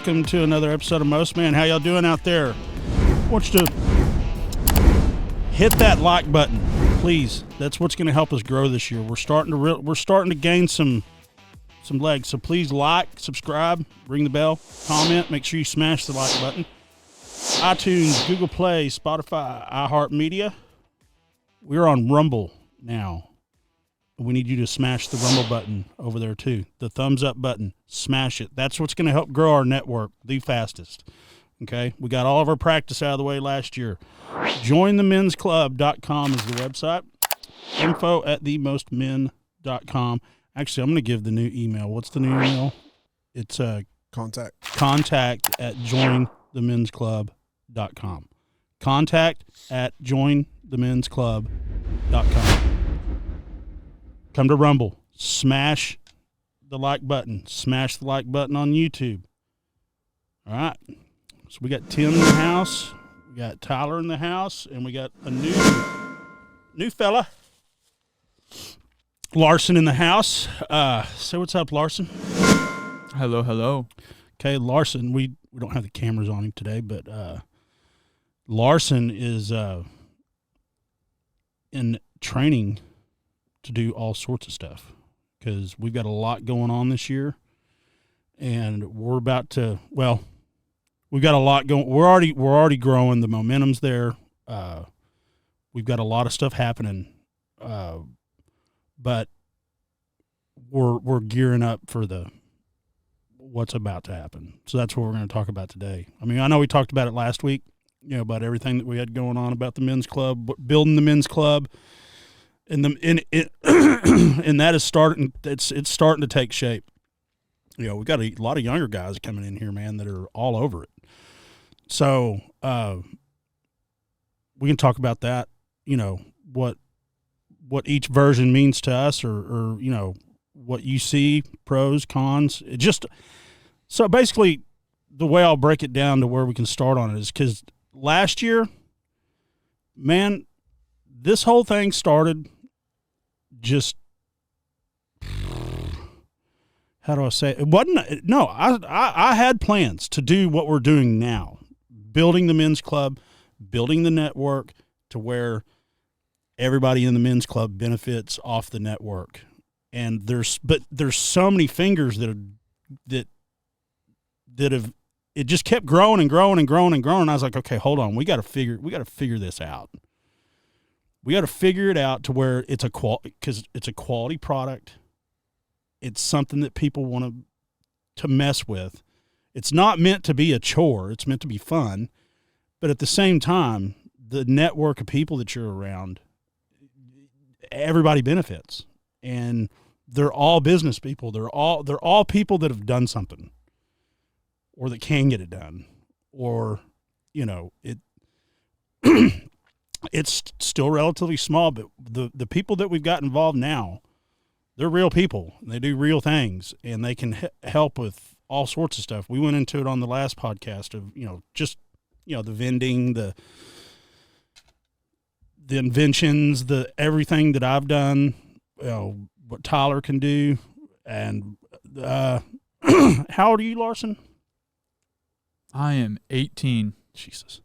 Welcome to another episode of Most Man. How y'all doing out there? I want you to hit that like button, please. That's what's going to help us grow this year. We're starting to gain some legs. So please like, subscribe, ring the bell, comment. Make sure you smash the like button. iTunes, Google Play, Spotify, iHeartMedia. We're on Rumble now. We need you to smash the Rumble button over there too. The thumbs up button. Smash it. That's what's going to help grow our network the fastest. Okay? We got all of our practice out of the way last year. JoinTheMen'sClub.com is the website. info@themostmen.com. Actually, I'm going to give the new email. What's the new email? It's contact@jointhemensclub.com. Contact@jointhemensclub.com. Come to Rumble. Smash the like button. Smash the like button on YouTube. All right. So we got Tim in the house. We got Tyler in the house. And we got a new fella, Larson, in the house. Say what's up, Larson. Hello, hello. Okay, Larson, we don't have the cameras on him today, but Larson is in training to do all sorts of stuff because we've got a lot going on this year, and we've got a lot going. We're already growing. The momentum's there. We've got a lot of stuff happening, but we're gearing up for what's about to happen. So that's what we're going to talk about today. I mean, I know we talked about it last week, about everything that we had going on about the men's club, building the men's club. And that is starting. It's starting to take shape. We got a lot of younger guys coming in here, man, that are all over it. So we can talk about that. What each version means to us, or what you see, pros, cons. So basically, the way I'll break it down to where we can start on it is because last year, man, this whole thing started. Just how do I say it? It wasn't. No, I had plans to do what we're doing now, building the men's club, building the network to where everybody in the men's club benefits off the network. And there's so many fingers that have it just kept growing and growing and growing and growing. I was like, okay, hold on, we got to figure this out. We got to figure it out to where it's because it's a quality product. It's something that people want to mess with. It's not meant to be a chore. It's meant to be fun. But at the same time, the network of people that you're around, everybody benefits. And they're all business people. They're all people that have done something or that can get it done. Or, it it's still relatively small, but the people that we've got involved now, they're real people. They do real things, and they can help with all sorts of stuff. We went into it on the last podcast of, the vending, the inventions, the everything that I've done, what Tyler can do. And how old are you, Larson? I am 18. Jesus.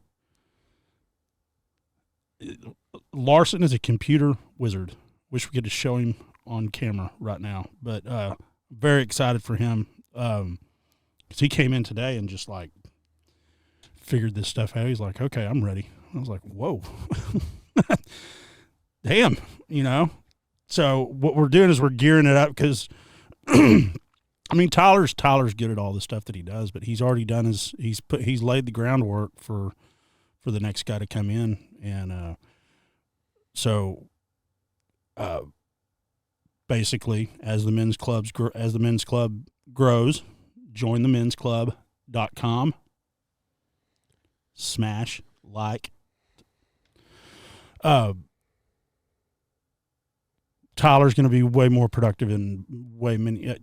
Larson is a computer wizard. Wish we could just show him on camera right now, but very excited for him because he came in today and just like figured this stuff out. He's like, okay, I'm ready. I was like, whoa, damn, So what we're doing is we're gearing it up because, I mean, Tyler's good at all the stuff that he does, but he's already done he's laid the groundwork for the next guy to come in. And basically, as the men's club grows, jointhemensclub.com. Smash like. Tyler's going to be way more productive in way many.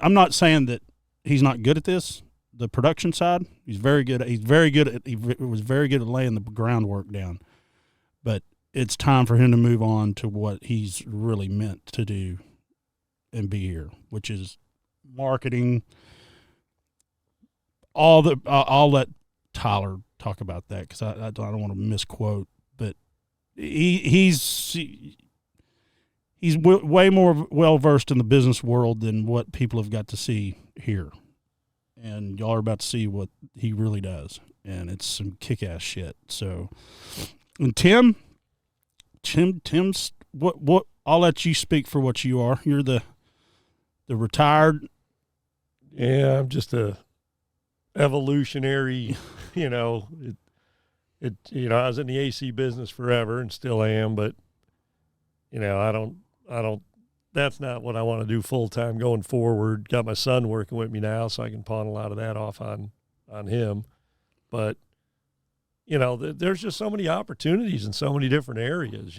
I'm not saying that he's not good at this. The production side, he was very good at laying the groundwork down. But it's time for him to move on to what he's really meant to do and be here, which is marketing, I'll let Tyler talk about that because I don't want to misquote, but he's way more well versed in the business world than what people have got to see here, and y'all are about to see what he really does, and it's some kick-ass shit. So, and Tim's what I'll let you speak for what you are. You're the retired. Yeah, I'm just a evolutionary. I was in the AC business forever and still am, but I don't. That's not what I want to do full time going forward. Got my son working with me now, so I can pawn a lot of that off on him. But there's just so many opportunities in so many different areas.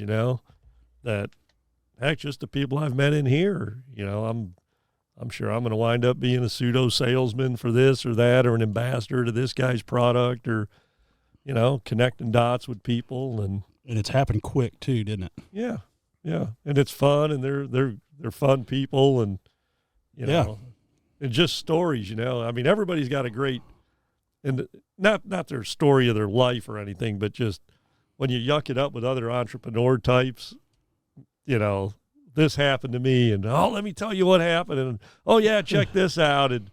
That heck, just the people I've met in here. I'm sure I'm going to wind up being a pseudo salesman for this or that, or an ambassador to this guy's product, or connecting dots with people, and it's happened quick too, didn't it? Yeah, and it's fun, and they're fun people, and and just stories. I mean, everybody's got a great, and not their story of their life or anything, but just when you yuck it up with other entrepreneur types, this happened to me, and let me tell you what happened, and yeah, check this out. And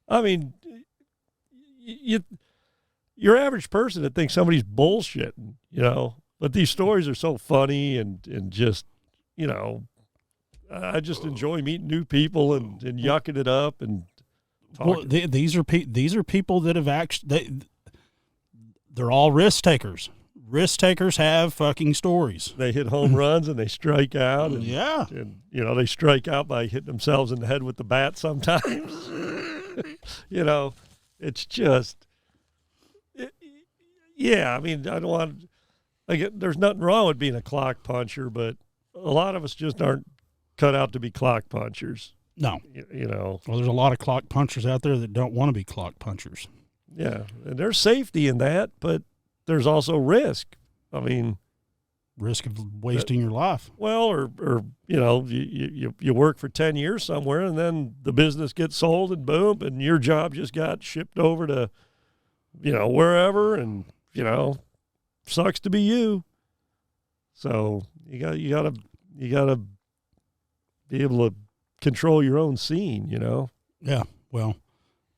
I mean, your average person that thinks somebody's bullshitting, but these stories are so funny, and just, I just enjoy meeting new people and yucking it up and talking. Well, these are people that have actually they're all risk takers. Risk takers have fucking stories. They hit home runs and they strike out. And, yeah. And, they strike out by hitting themselves in the head with the bat sometimes. It's just, I mean, I don't want, there's nothing wrong with being a clock puncher, but a lot of us just aren't cut out to be clock punchers. No. Well, there's a lot of clock punchers out there that don't want to be clock punchers. Yeah. And there's safety in that, but there's also risk. I mean, risk of wasting your life. Well, or you work for 10 years somewhere, and then the business gets sold, and boom, and your job just got shipped over to, wherever, and sucks to be you. So you gotta be able to control your own scene. Yeah. Well,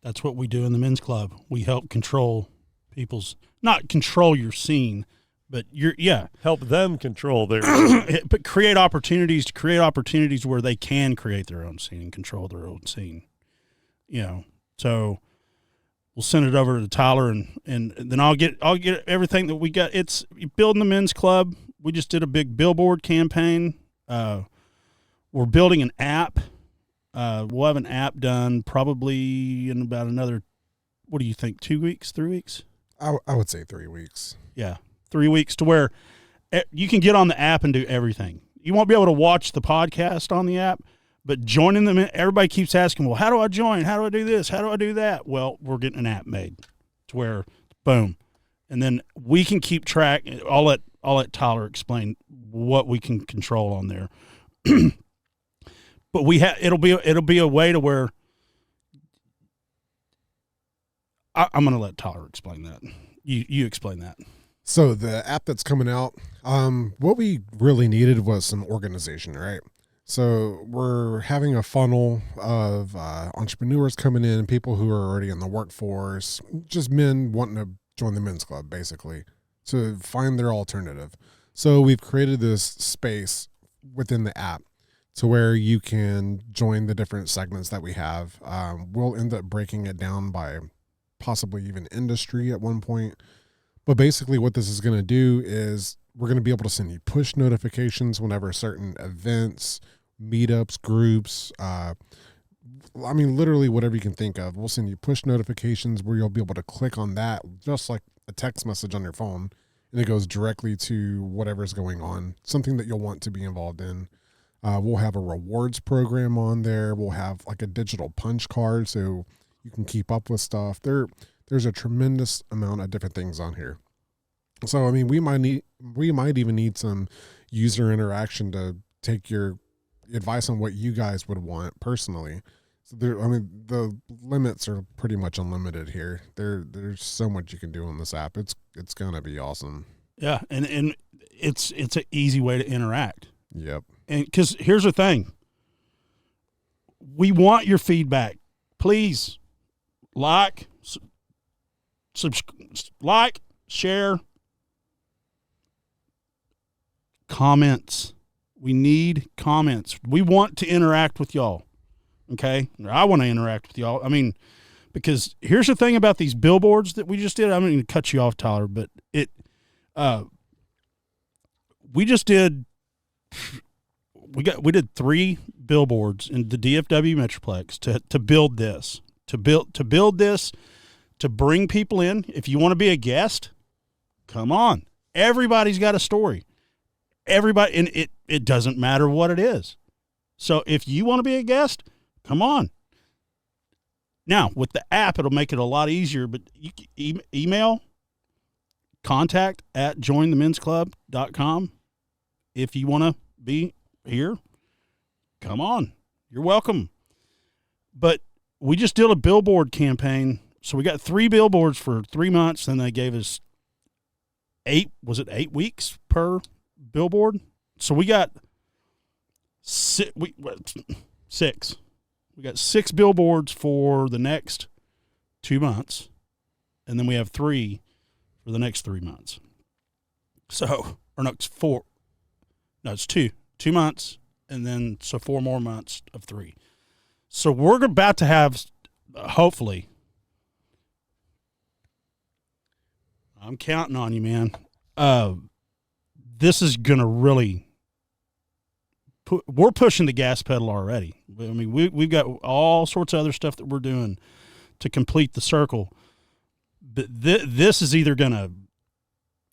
that's what we do in the men's club. We help control people's. Not control your scene, but help them control their but create opportunities where they can create their own scene and control their own scene. So we'll send it over to Tyler, and then I'll get everything that we got. It's building the men's club. We just did a big billboard campaign. We're building an app. We'll have an app done probably in about another, what do you think, 2 weeks, 3 weeks? I would say 3 weeks. Yeah, 3 weeks, to where you can get on the app and do everything. You won't be able to watch the podcast on the app, but joining them, everybody keeps asking, well, how do I join? How do I do this? How do I do that? Well, we're getting an app made to where, boom. And then we can keep track. I'll let Tyler explain what we can control on there. But it'll be a way to where I'm going to let Tyler explain that. You explain that. So the app that's coming out, what we really needed was some organization, right? So we're having a funnel of entrepreneurs coming in, people who are already in the workforce, just men wanting to join the men's club, basically, to find their alternative. So we've created this space within the app to where you can join the different segments that we have. We'll end up breaking it down by possibly even industry at one point. But basically what this is going to do is we're going to be able to send you push notifications whenever certain events, meetups, groups, literally whatever you can think of. We'll send you push notifications where you'll be able to click on that just like a text message on your phone, and it goes directly to whatever's going on, something that you'll want to be involved in. We'll have a rewards program on there. We'll have like a digital punch card so you can keep up with stuff. There's a tremendous amount of different things on here. So, we might even need some user interaction to take your advice on what you guys would want personally. So there, I mean, the limits are pretty much unlimited here. There's so much you can do on this app. It's gonna be awesome. Yeah, and it's an easy way to interact. Yep. And because here's the thing, we want your feedback. Please like, share, comments. We need comments. We want to interact with y'all. Okay, I want to interact with y'all. I mean, because here's the thing about these billboards that we just did. I'm going to cut you off, Tyler, but we just did. We did 3 billboards in the DFW Metroplex to build this, to bring people in. If you want to be a guest, come on. Everybody's got a story. Everybody, and it doesn't matter what it is. So if you want to be a guest, come on. Now, with the app, it'll make it a lot easier, but you can email contact@jointhemensclub.com. If you want to be here, come on. You're welcome. But we just did a billboard campaign. So we got 3 billboards for 3 months, and they gave us 8 weeks per billboard? So we got 6. We got 6 billboards for the next 2 months, and then we have 3 for the next 3 months. So, or no, it's 4. No, it's 2. 2 months, and then so 4 more months of 3. So we're about to have, hopefully, I'm counting on you, man. This is going to really we're pushing the gas pedal already. I mean, we've got all sorts of other stuff that we're doing to complete the circle. But this is either going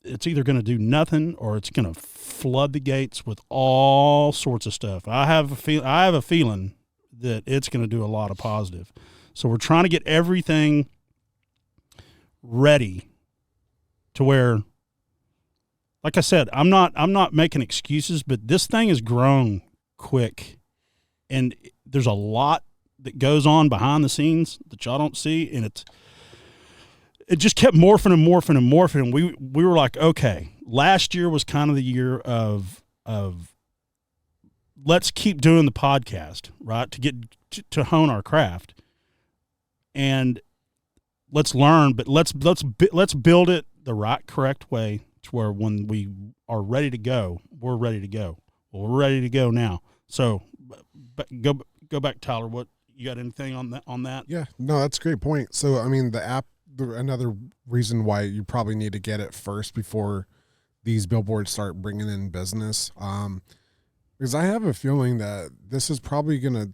to do nothing, or it's going to flood the gates with all sorts of stuff. I have a feeling that it's going to do a lot of positive. So we're trying to get everything ready to where, like I said, I'm not making excuses, but this thing has grown quick, and there's a lot that goes on behind the scenes that y'all don't see, and it just kept morphing and morphing and morphing. And we were like, okay, last year was kind of the year of let's keep doing the podcast, right, to get to hone our craft, and let's learn, but let's build it the right, correct way to where when we are ready to go, we're ready to go. Well, we're ready to go now. So go back, Tyler. What, you got anything on that? Yeah, no, that's a great point. So, I mean, the app, another reason why you probably need to get it first before these billboards start bringing in business, because I have a feeling that this is probably going to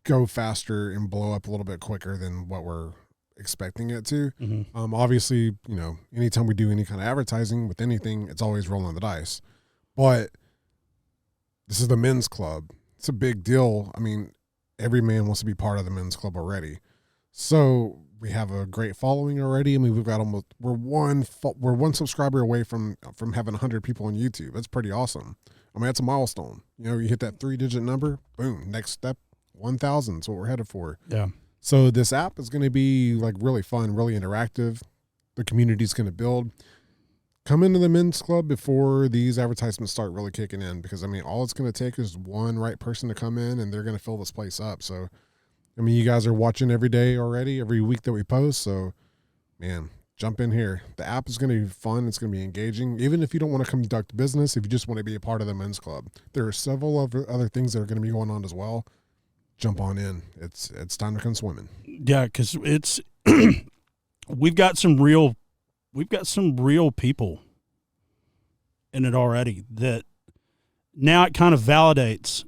go faster and blow up a little bit quicker than what we're expecting it to. Mm-hmm. Obviously, you know, anytime we do any kind of advertising with anything, it's always rolling the dice. But this is the men's club. It's a big deal. I mean, every man wants to be part of the men's club already. So we have a great following already. I mean, we've got we're one subscriber away from having 100 people on YouTube. That's pretty awesome. I mean, that's a milestone. You know, you hit that 3-digit number, boom, next step, 1,000 is what we're headed for. Yeah. So this app is going to be like really fun, really interactive. The community's going to build. Come into the men's club before these advertisements start really kicking in, because I mean, all it's going to take is one right person to come in, and they're going to fill this place up. So, I mean, you guys are watching every day already, every week that we post. So, man, jump in here. The app is going to be fun. It's going to be engaging. Even if you don't want to conduct business, if you just want to be a part of the men's club, there are several other things that are going to be going on as well. Jump on in. It's time to come swimming. Yeah, because it's we've got some real people in it already that now it kind of validates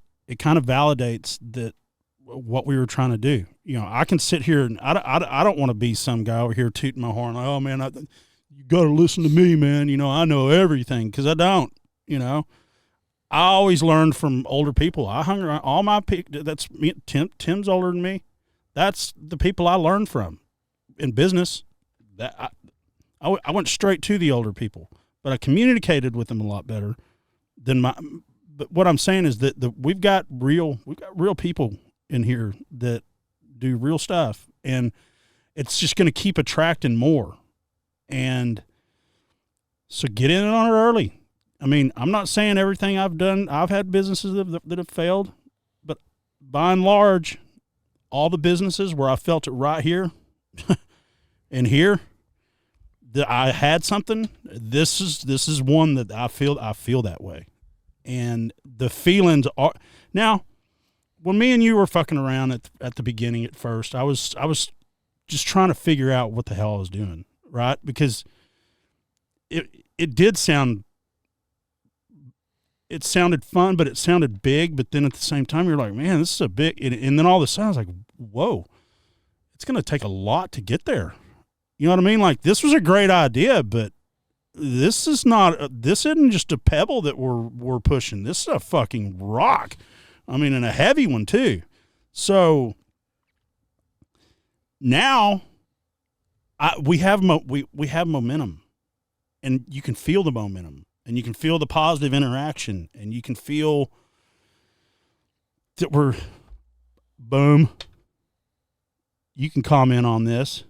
that what we were trying to do. You know, I can sit here and I don't want to be some guy over here tooting my horn like, oh man, you got to listen to me, man. You know, I know everything, because I don't. You know, I always learned from older people. I hung around all my people. That's me. Tim's older than me. That's the people I learned from in business. That I went straight to the older people, but I communicated with them a lot better than but what I'm saying is that we've got real people in here that do real stuff, and it's just going to keep attracting more. And so get in on it early. I mean, I'm not saying everything I've done. I've had businesses that have failed, but by and large, all the businesses where I felt it right here and here, that I had something. This is one that I feel that way, and the feelings are now. When me and you were fucking around at the beginning at first, I was just trying to figure out what the hell I was doing, right? Because it did sound. It sounded fun, but it sounded big. But then at the same time, you're like, man, this is a big. And then all of a sudden, I was like, whoa, it's going to take a lot to get there. You know what I mean? Like, this was a great idea, but this is not. This isn't just a pebble that we're pushing. This is a fucking rock. I mean, and a heavy one too. So now, we have momentum, and you can feel the momentum. And you can feel the positive interaction, and you can feel that we're, boom. You can comment on this.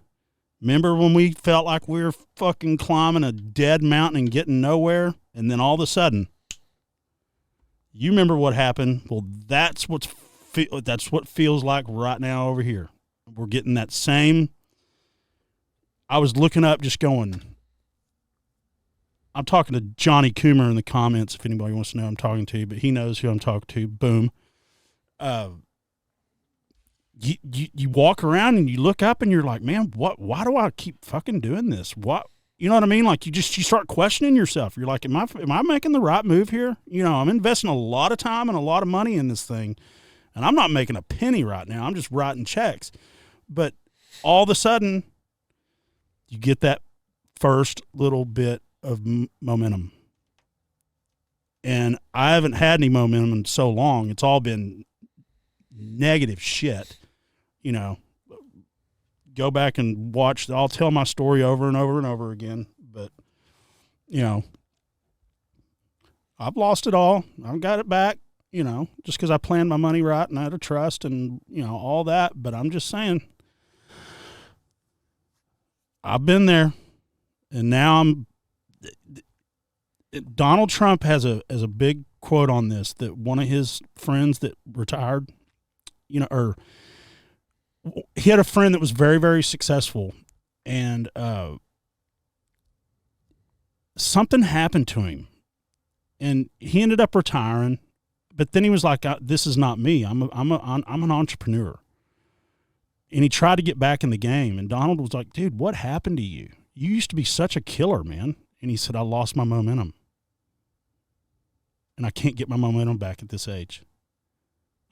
Remember when we felt like we were fucking climbing a dead mountain and getting nowhere? And then all of a sudden, you remember what happened? Well, that's what feels like right now over here. We're getting that same. I was looking up just going, I'm talking to Johnny Coomer in the comments if anybody wants to know who I'm talking to, but he knows who I'm talking to. Boom. You walk around and you look up and you're like, man, why do I keep fucking doing this? What, you know what I mean? Like you start questioning yourself. You're like, am I making the right move here? You know, I'm investing a lot of time and a lot of money in this thing, and I'm not making a penny right now. I'm just writing checks. But all of a sudden you get that first little bit of momentum, and I haven't had any momentum in so long. It's all been negative shit. You know, go back and watch. I'll tell my story over and over and over again, but you know, I've lost it all. I've got it back, you know, just because I planned my money right and I had a trust and, you know, all that. But I'm just saying, I've been there, and now Donald Trump has a big quote on this, that one of his friends that retired, you know, or he had a friend that was very, very successful, and something happened to him, and he ended up retiring. But then he was like, "This is not me. I'm an entrepreneur." And he tried to get back in the game, and Donald was like, "Dude, what happened to you? You used to be such a killer, man." And he said, "I lost my momentum, and I can't get my momentum back at this age.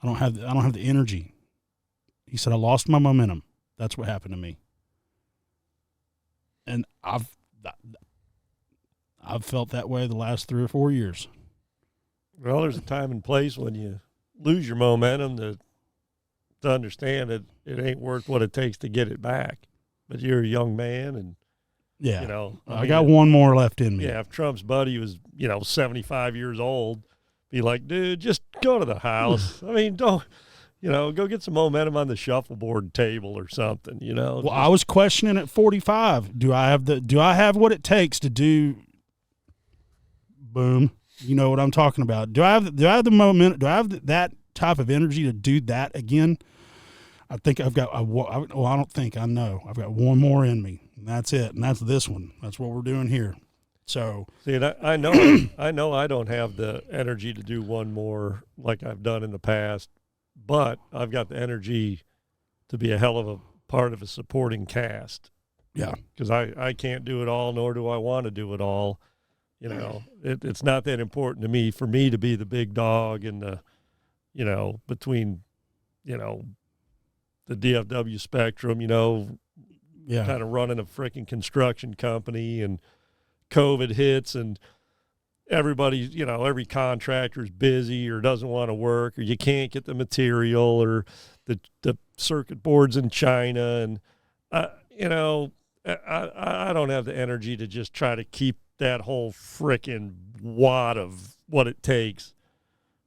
I don't have the energy." He said, "I lost my momentum. That's what happened to me." And I've felt that way the last 3 or 4 years. Well, there's a time and place when you lose your momentum to understand that it ain't worth what it takes to get it back. But you're a young man, and yeah, you know, I got one more left in me. Yeah, if Trump's buddy was, 75 years old, be like, dude, just go to the house. I mean, don't, go get some momentum on the shuffleboard table or something, Well, I was questioning at 45. Do I have what it takes to do? Boom. You know what I'm talking about. Do I have the momentum? Do I have that type of energy to do that again? I think I've got, I don't think, I know. I've got one more in me, and that's it. And that's this one. That's what we're doing here. So. See, and I know, I don't have the energy to do one more like I've done in the past, but I've got the energy to be a hell of a part of a supporting cast. Yeah. Because I can't do it all, nor do I want to do it all. It's not that important to me, for me to be the big dog in the, between, the DFW spectrum, yeah, kind of running a freaking construction company, and COVID hits and everybody, every contractor's busy or doesn't want to work, or you can't get the material, or the circuit boards in China. And, I don't have the energy to just try to keep that whole freaking wad of what it takes,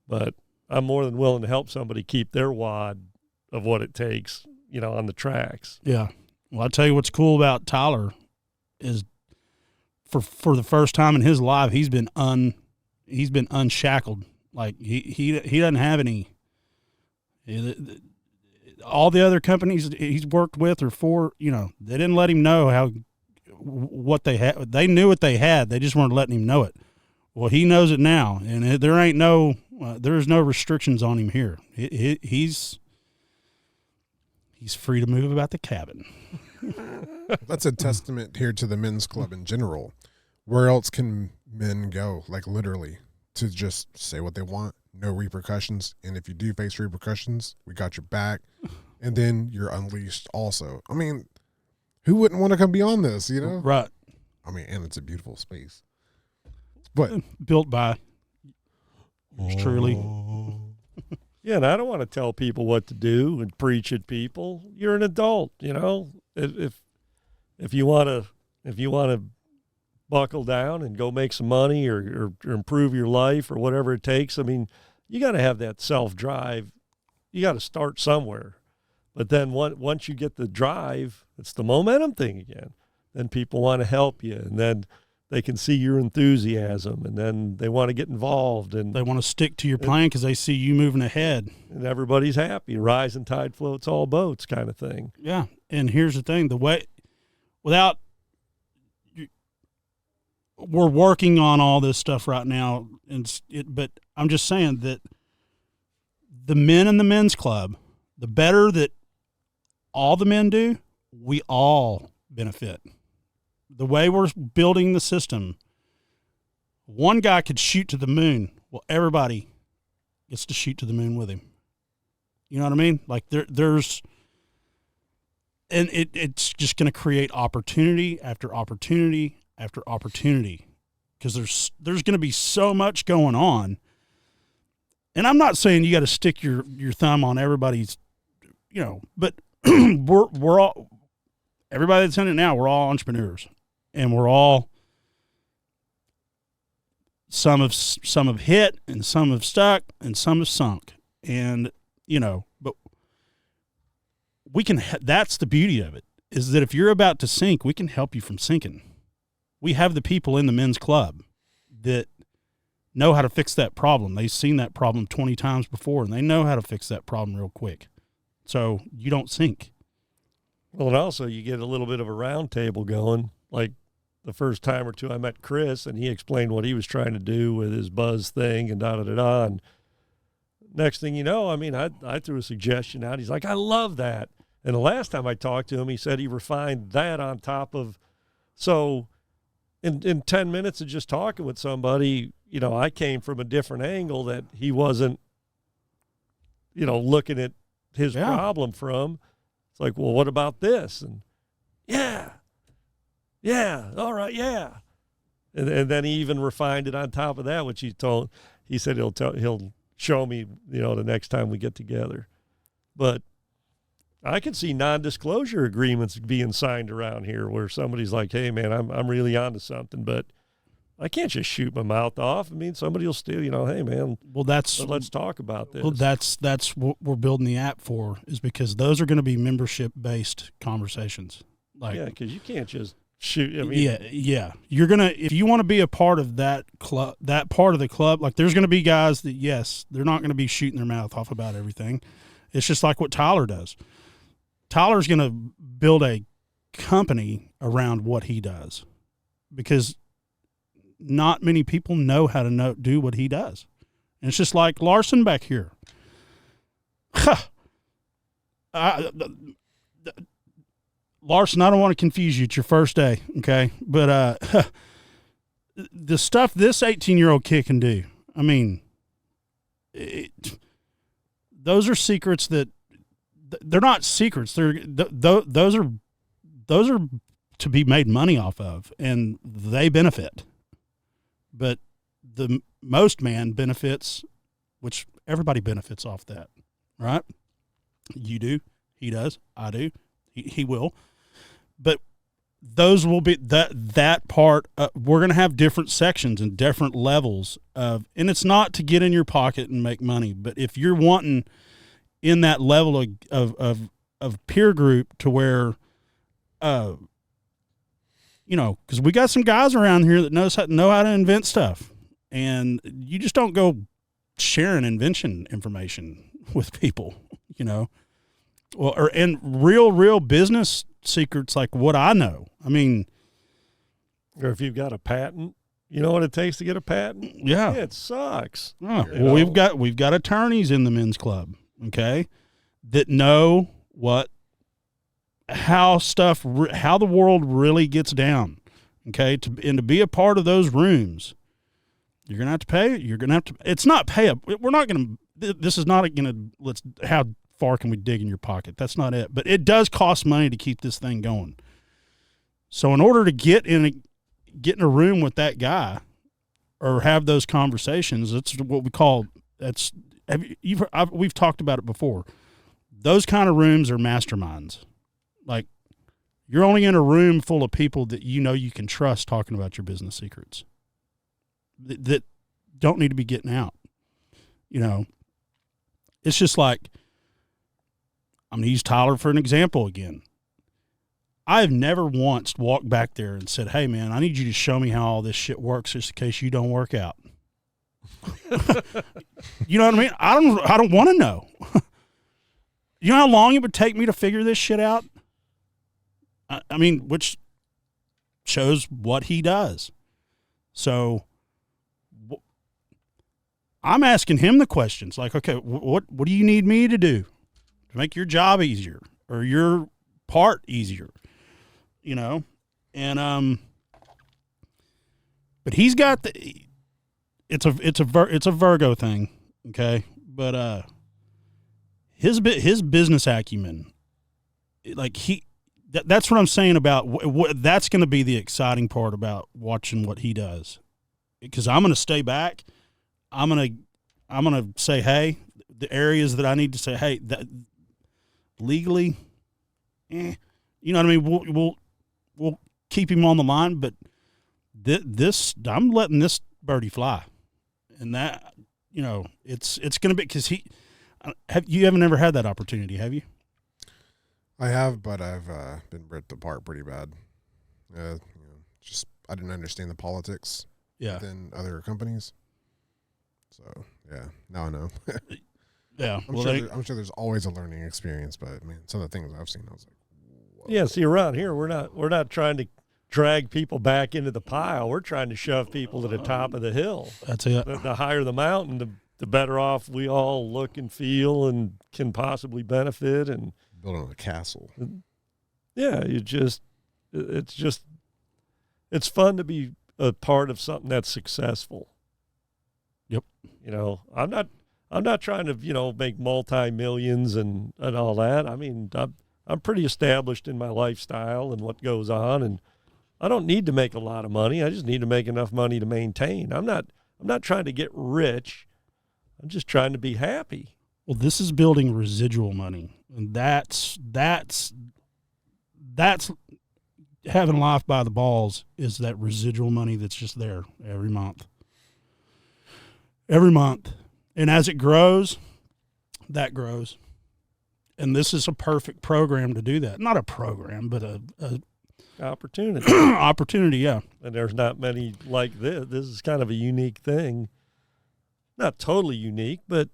but I'm more than willing to help somebody keep their wad of what it takes, on the tracks. Yeah. Well, I'll tell you what's cool about Tyler is for the first time in his life, he's been unshackled. Like he doesn't have any. All the other companies he's worked with or for, they didn't let him know what they had. They knew what they had. They just weren't letting him know it. Well, he knows it now, and there's no restrictions on him here. He's free to move about the cabin. That's a testament here to the men's club in general. Where else can men go, like literally, to just say what they want, no repercussions? And if you do face repercussions, we got your back. And then you're unleashed also. I mean, who wouldn't want to come beyond this, Right. I mean, and it's a beautiful space. But built by truly. Yeah, and I don't want to tell people what to do and preach at people. You're an adult, If you want to buckle down and go make some money or improve your life or whatever it takes, I mean, you got to have that self-drive. You got to start somewhere. But then once you get the drive, it's the momentum thing again. Then people want to help you, and then they can see your enthusiasm, and then they want to get involved. And they want to stick to your plan because they see you moving ahead. And everybody's happy. Rising tide floats all boats kind of thing. Yeah, and here's the thing. We're working on all this stuff right now, but I'm just saying that the men in the men's club, the better that all the men do, we all benefit. The way we're building the system, one guy could shoot to the moon. Well, everybody gets to shoot to the moon with him. You know what I mean? Like there's, and it's just going to create opportunity after opportunity after opportunity, because there's going to be so much going on. And I'm not saying you got to stick your thumb on everybody's, but we're all, everybody that's in it now, we're all entrepreneurs, and we're all, some have hit and some have stuck and some have sunk, and but we can. That's the beauty of it, is that if you're about to sink, we can help you from sinking. We have the people in the men's club that know how to fix that problem. They've seen that problem 20 times before, and they know how to fix that problem real quick. So you don't sink. Well, and also you get a little bit of a round table going. Like the first time or two I met Chris, and he explained what he was trying to do with his buzz thing and da-da-da-da. And next thing you know, I mean, I threw a suggestion out. He's like, I love that. And the last time I talked to him, he said he refined that on top of, so in 10 minutes of just talking with somebody, I came from a different angle that he wasn't, looking at his problem from. It's like, well, what about this? And yeah, all right, yeah. And then he even refined it on top of that, which he said he'll show me, the next time we get together. But I can see non-disclosure agreements being signed around here where somebody's like, hey man, I'm really onto something, but I can't just shoot my mouth off. I mean, somebody will still, hey man, well, let's talk about this. Well, that's what we're building the app for, is because those are going to be membership-based conversations. Like, yeah, because you can't just shoot. I mean, yeah. You're gonna, if you want to be a part of that club, that part of the club, like there's going to be guys that, yes, they're not going to be shooting their mouth off about everything. It's just like what Tyler does. Tyler's going to build a company around what he does, because not many people know how to do what he does. And it's just like Larson back here. Larson, I don't want to confuse you. It's your first day, okay? But the stuff this 18-year-old kid can do, I mean, those are secrets that they're not secrets. Those are to be made money off of, and they benefit. But the most man benefits, which everybody benefits off that, right? You do, he does, I do, he will. But those will be that part. We're going to have different sections and different levels of, and it's not to get in your pocket and make money. But if you're wanting, in that level of peer group to where, because we got some guys around here that know how to invent stuff, and you just don't go sharing invention information with people, and real business secrets like what I know. I mean, or if you've got a patent, you know what it takes to get a patent? Yeah. It sucks. Oh, well, we've got attorneys in the men's club, okay, that know how the world really gets down, okay, to be a part of those rooms, you're gonna have to pay. It's not pay up. We're not gonna. This is not gonna. How far can we dig in your pocket? That's not it. But it does cost money to keep this thing going. So in order to get in a room with that guy or have those conversations, that's what we call we've talked about it before. Those kind of rooms are masterminds. Like, you're only in a room full of people that you can trust talking about your business secrets that don't need to be getting out. It's just like, I'm going to use Tyler for an example again. I've never once walked back there and said, "Hey, man, I need you to show me how all this shit works just in case you don't work out." You know what I mean? I don't want to know. You know how long it would take me to figure this shit out? I mean, which shows what he does. So I'm asking him the questions like, okay, what do you need me to do to make your job easier or your part easier? And but he's got it's a Virgo thing, okay? But his business acumen, like that's what I'm saying about that's going to be the exciting part about watching what he does, because I'm going to stay back. I'm going to say, hey, the areas that I need to say, hey, that legally, you know what I mean? We'll keep him on the line, but this I'm letting this birdie fly, and that it's going to be, because you haven't ever had that opportunity, have you? I have, but I've been ripped apart pretty bad. Just I didn't understand the politics within other companies. So yeah, now I know. Yeah, I'm sure there's always a learning experience, but man, some of the things I've seen, I was like, whoa. Yeah. See, around here, we're not trying to drag people back into the pile. We're trying to shove people to the top of the hill. That's it. The higher the mountain, the better off we all look and feel and can possibly benefit. And building a castle. Yeah, it's fun to be a part of something that's successful. Yep. I'm not trying to, make multi-millions and all that. I mean, I'm pretty established in my lifestyle and what goes on, and I don't need to make a lot of money. I just need to make enough money to maintain. I'm not trying to get rich. I'm just trying to be happy. Well, this is building residual money, and that's having life by the balls, is that residual money that's just there every month. And as it grows, that grows. And this is a perfect program to do that. Not a program, but a opportunity. Opportunity, yeah. And there's not many like this. This is kind of a unique thing. Not totally unique, but,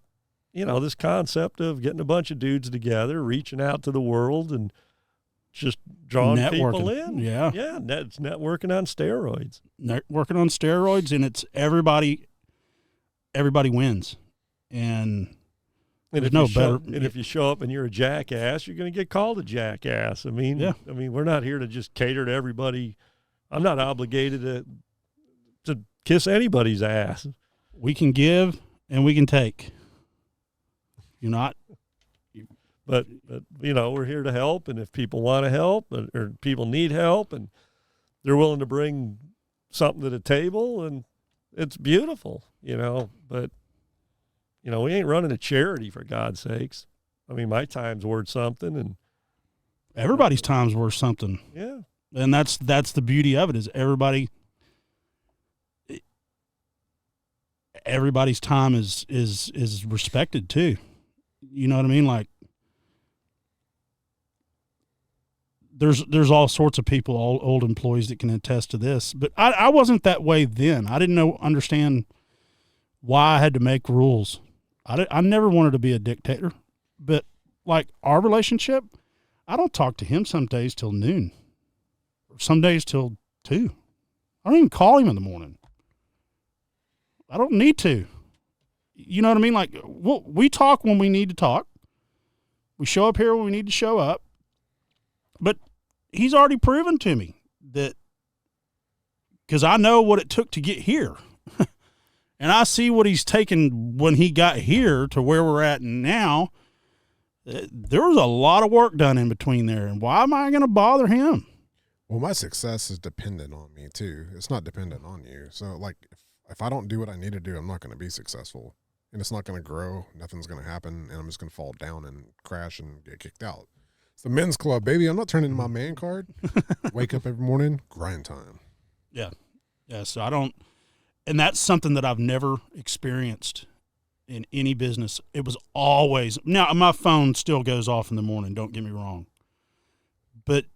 this concept of getting a bunch of dudes together, reaching out to the world and just drawing people in. Yeah. Yeah, it's networking on steroids. Networking on steroids, and it's everybody wins. And if you show up and you're a jackass, you're going to get called a jackass. I mean, we're not here to just cater to everybody. I'm not obligated to kiss anybody's ass. We can give and we can take. You're not. But we're here to help, and if people want to help or people need help and they're willing to bring something to the table, and it's beautiful, but we ain't running a charity, for God's sakes. I mean, my time's worth something, and everybody's time's worth something. Yeah. And that's the beauty of it, is everybody's time is respected too. You know what I mean? Like, there's all sorts of people, all old employees that can attest to this. But I wasn't that way then. I didn't understand why I had to make rules. I never wanted to be a dictator. But like our relationship, I don't talk to him some days till noon, or some days till 2. I don't even call him in the morning. I don't need to. You know what I mean? Like, we talk when we need to talk. We show up here when we need to show up. But he's already proven to me that, because I know what it took to get here. And I see what he's taken when he got here to where we're at now. There was a lot of work done in between there. And why am I going to bother him? Well, my success is dependent on me too. It's not dependent on you. So like if I don't do what I need to do, I'm not going to be successful, and it's not going to grow. Nothing's going to happen. And I'm just going to fall down and crash and get kicked out. It's the men's club, baby. I'm not turning in my man card. Wake up every morning, grind time. Yeah. Yeah. So I don't, and that's something that I've never experienced in any business. It was always, now my phone still goes off in the morning. Don't get me wrong. But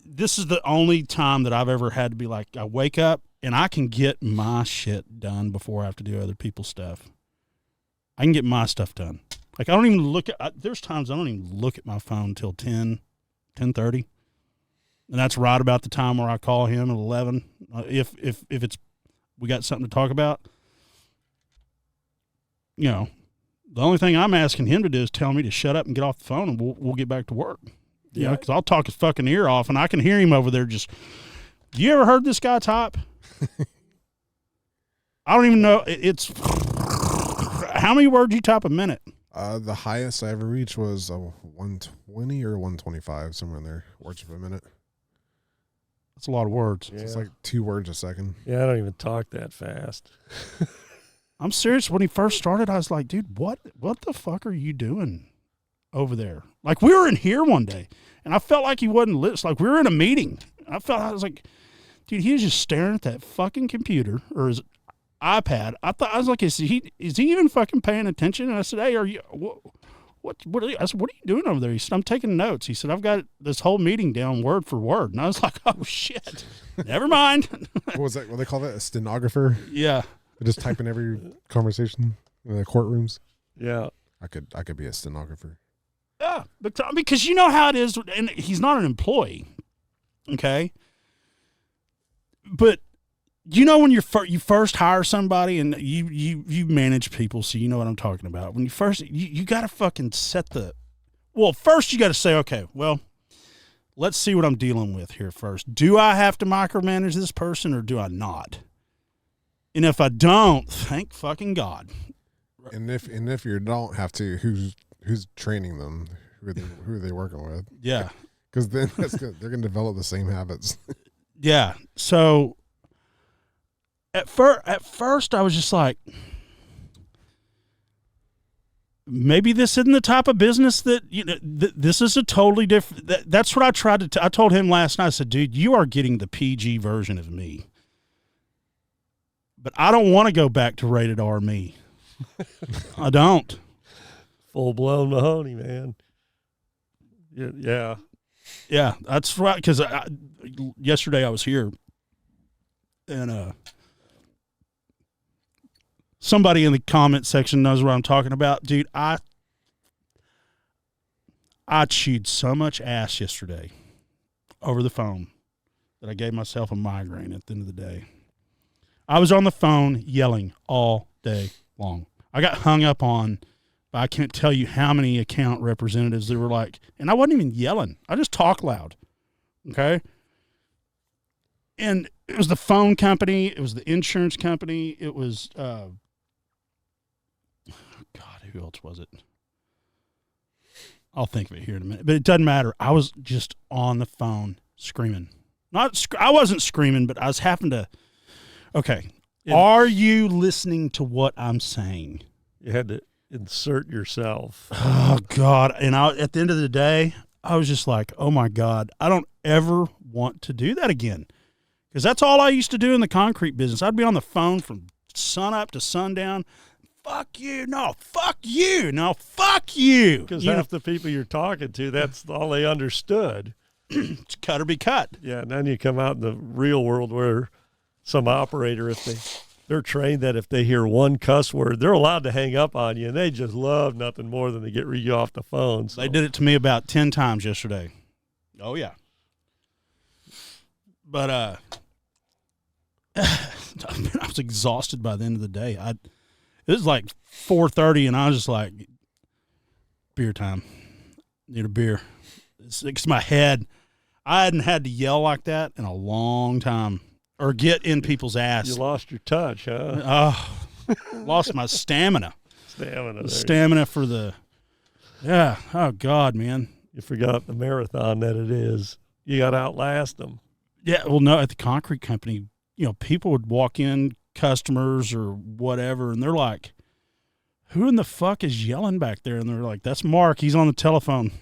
this is the only time that I've ever had to be like, I wake up and I can get my shit done before I have to do other people's stuff. I can get my stuff done. Like, I don't even look at, there's times I don't even look at my phone until 10:30. And that's right about the time where I call him at 11. If it's, we got something to talk about, you know, the only thing I'm asking him to do is tell me to shut up and get off the phone, and we'll get back to work. You know, because I'll talk his fucking ear off, and I can hear him over there just, you ever heard this guy type? I don't even know. It's, how many words you type a minute? The highest I ever reached was 120 or 125, somewhere in there, words per minute. That's a lot of words. Yeah. It's like 2 words a second. Yeah, I don't even talk that fast. I'm serious. When he first started, I was like, dude, what the fuck are you doing over there? Like, we were in here one day, and I felt like he wasn't listening. Like, we were in a meeting. I was like, dude, he was just staring at that fucking computer or his iPad. I was like, is he even fucking paying attention? And I said, hey, are you what are you? I said, what are you doing over there? He said, I'm taking notes. He said, I've got this whole meeting down word for word. And I was like, oh shit, never mind. What was that? What they call that? A stenographer? Yeah. They just type in every conversation in the courtrooms. Yeah. I could be a stenographer. Yeah, because you know how it is, and he's not an employee, okay? But you know when you first hire somebody, and you manage people, so you know what I'm talking about. When you first, you got to fucking first you got to say, okay, well, let's see what I'm dealing with here first. Do I have to micromanage this person, or do I not? And if I don't, thank fucking God. And if you don't have to, who's training them? Who are they working with? Yeah. Because then they're going to develop the same habits. Yeah. So at first I was just like, maybe this isn't the type of business that, you know, this is a totally different, that's what I tried to, I told him last night. I said, dude, you are getting the PG version of me. But I don't want to go back to rated R me. I don't. Full blown Mahoney, man. Yeah. Yeah, that's right. Because yesterday I was here, and somebody in the comment section knows what I'm talking about. Dude, I chewed so much ass yesterday over the phone that I gave myself a migraine at the end of the day. I was on the phone yelling all day long. I got hung up on, but I can't tell you how many account representatives that were like, and I wasn't even yelling. I just talk loud. Okay. And it was the phone company. It was the insurance company. It was, God, who else was it? I'll think of it here in a minute, but it doesn't matter. I was just on the phone screaming. I wasn't screaming, but I was having to, okay. Are you listening to what I'm saying? You had to insert yourself. Oh, God. And at the end of the day, I was just like, oh, my God, I don't ever want to do that again. Because that's all I used to do in the concrete business. I'd be on the phone from sun up to sundown, fuck you. No, fuck you. No, fuck you. Because You half the people you're talking to, that's all they understood. it's cut or be cut. Yeah, and then you come out in the real world where some operator, they're trained that if they hear one cuss word, they're allowed to hang up on you, and they just love nothing more than to get you off the phone. So. They did it to me about 10 times yesterday. Oh, yeah. But I was exhausted by the end of the day. It was like 4:30, and I was just like, beer time. Need a beer. It's my head. I hadn't had to yell like that in a long time or get in people's ass. You lost your touch, huh? Oh, lost my stamina. Stamina for the, yeah. Oh, God, man. You forgot the marathon that it is. You got to outlast them. Yeah, well, no, at the concrete company, people would walk in, customers or whatever, and they're like, who in the fuck is yelling back there? And they're like, that's Mark. He's on the telephone.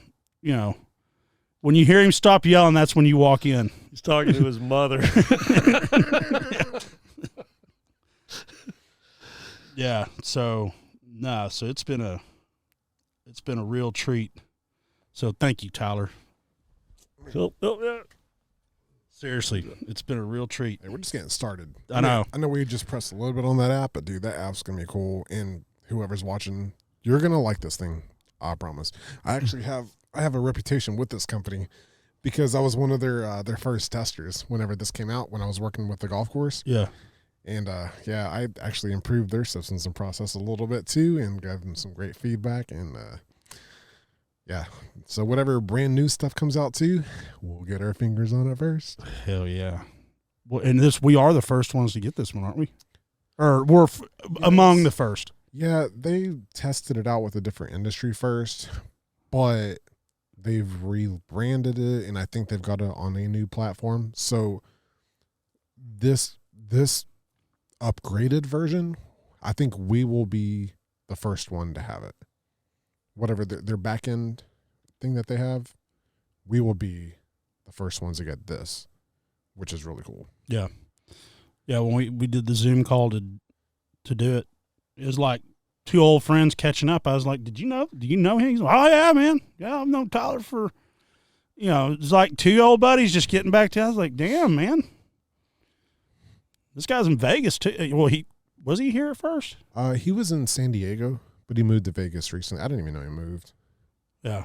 When you hear him stop yelling, that's when you walk in. He's talking to his mother. Yeah. So it's been a real treat. So thank you, Tyler. Seriously, it's been a real treat. Hey, we're just getting started. I know. I know we just pressed a little bit on that app, but dude, that app's gonna be cool. And whoever's watching, you're gonna like this thing. I promise. I actually have a reputation with this company because I was one of their first testers whenever this came out when I was working with the golf course. Yeah. And I actually improved their systems and process a little bit too, and gave them some great feedback. And yeah, so whatever brand new stuff comes out too, we'll get our fingers on it first. Hell yeah. Well, and we are the first ones to get this one, aren't we? Or we're among the first. Yeah, they tested it out with a different industry first, but they've rebranded it, and I think they've got it on a new platform. So this upgraded version, I think we will be the first one to have it. Whatever their back end thing that they have, we will be the first ones to get this, which is really cool. Yeah. Yeah, when we did the Zoom call to do it, it was like two old friends catching up. I was like, do you know him? He's like, oh, yeah, man. Yeah, I've known Tyler for, it's like two old buddies just getting back to. I was like, damn, man. This guy's in Vegas, too. Well, was he here at first? He was in San Diego, but he moved to Vegas recently. I didn't even know he moved. Yeah.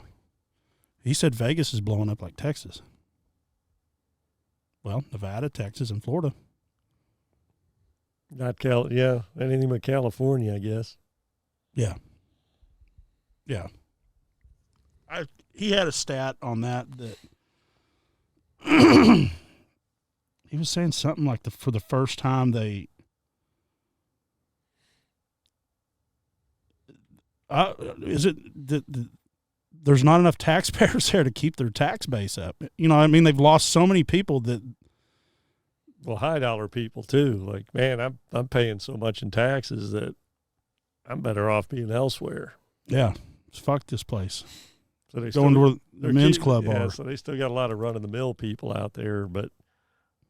He said Vegas is blowing up like Texas. Well, Nevada, Texas, and Florida. Anything but California, I guess. Yeah. Yeah. He had a stat on that he was saying something like for the first time there's not enough taxpayers there to keep their tax base up. They've lost so many people that. Well, high dollar people too. Like, man, I'm paying so much in taxes that I'm better off being elsewhere. Yeah, fuck this place. So they going to where the men's club are. So they still got a lot of run of the mill people out there. But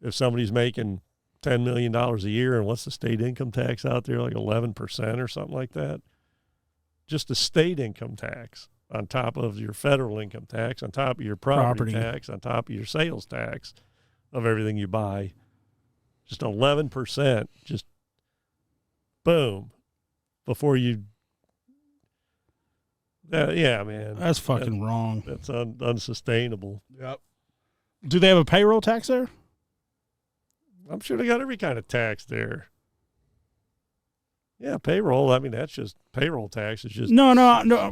if somebody's making $10 million a year, and what's the state income tax out there, like 11% or something like that? Just the state income tax on top of your federal income tax, on top of your property tax, on top of your sales tax of everything you buy. Just 11%, just boom, before you. Yeah, man. That's fucking wrong. That's unsustainable. Yep. Do they have a payroll tax there? I'm sure they got every kind of tax there. Yeah, payroll. I mean, that's just payroll tax. It's just no.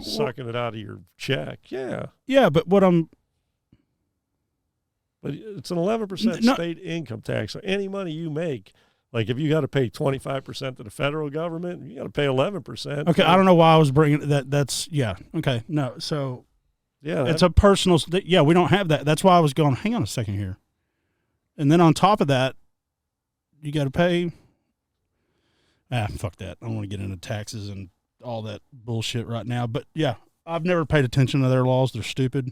Sucking it out of your check. Yeah. Yeah, but But it's an 11% state income tax. So any money you make, like if you got to pay 25% to the federal government, you got to pay 11%. Okay, I don't know why I was bringing that. That's yeah. Okay, no. So yeah, it's a personal. Yeah, we don't have that. That's why I was going. Hang on a second here. And then on top of that, you got to pay. Fuck that. I don't want to get into taxes and all that bullshit right now. But yeah, I've never paid attention to their laws. They're stupid.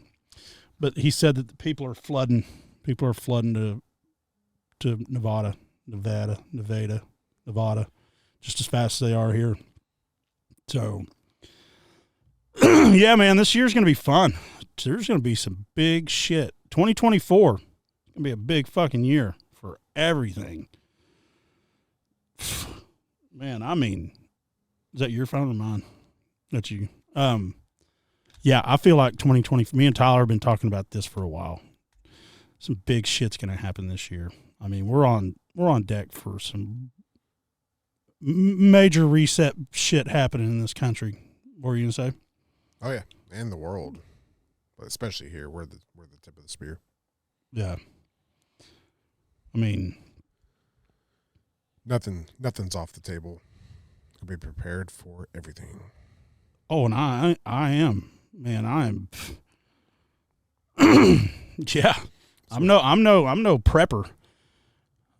But he said that the people are flooding. People are flooding to Nevada, just as fast as they are here. So, yeah, man, this year's going to be fun. There's going to be some big shit. 2024 going to be a big fucking year for everything. Man, I mean, is that your phone or mine? That's you. Yeah, I feel like 2020. Me and Tyler have been talking about this for a while. Some big shit's going to happen this year. I mean, we're on deck for some major reset shit happening in this country. What were you gonna say? Oh yeah, and the world, but especially here, we're the tip of the spear. Yeah. I mean, nothing's off the table. Be prepared for everything. Oh, and I am, man. I am. Yeah. I'm no prepper.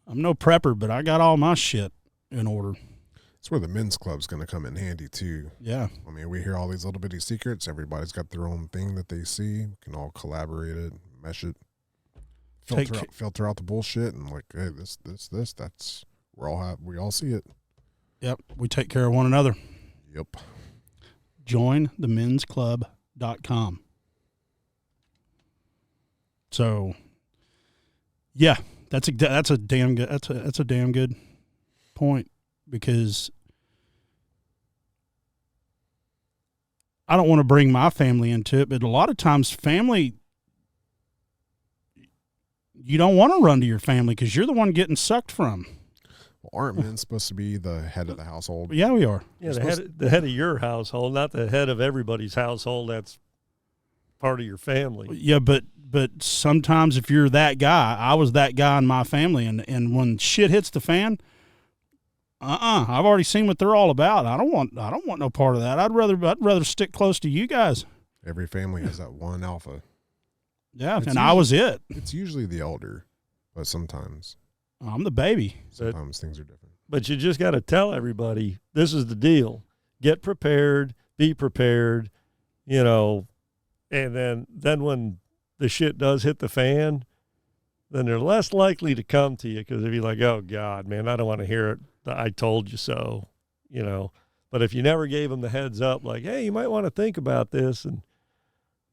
I'm no prepper, but I got all my shit in order. That's where the men's club's going to come in handy too. Yeah. I mean, we hear all these little bitty secrets. Everybody's got their own thing that they see. We can all collaborate it, mesh it, filter out the bullshit, and like, hey, this. That's we all see it. Yep. We take care of one another. Yep. JoinTheMen'sClub.com. So, yeah, that's a damn good point, because I don't want to bring my family into it, but a lot of times family, you don't want to run to your family because you're the one getting sucked from. Well, aren't men supposed to be the head of the household? Yeah, we are. Yeah, the head of your household, not the head of everybody's household. That's part of your family. Yeah, but sometimes if you're that guy, I was that guy in my family, and when shit hits the fan, I've already seen what they're all about. I don't want no part of that. I'd rather stick close to you guys. Every family has that one alpha. Yeah, I was it. It's usually the elder, but sometimes I'm the baby. Sometimes things are different. But you just got to tell everybody, this is the deal. Get prepared, be prepared, and then when the shit does hit the fan, then they're less likely to come to you, because if you're like, oh, God, man, I don't want to hear it. I told you so, But if you never gave them the heads up, like, hey, you might want to think about this, and,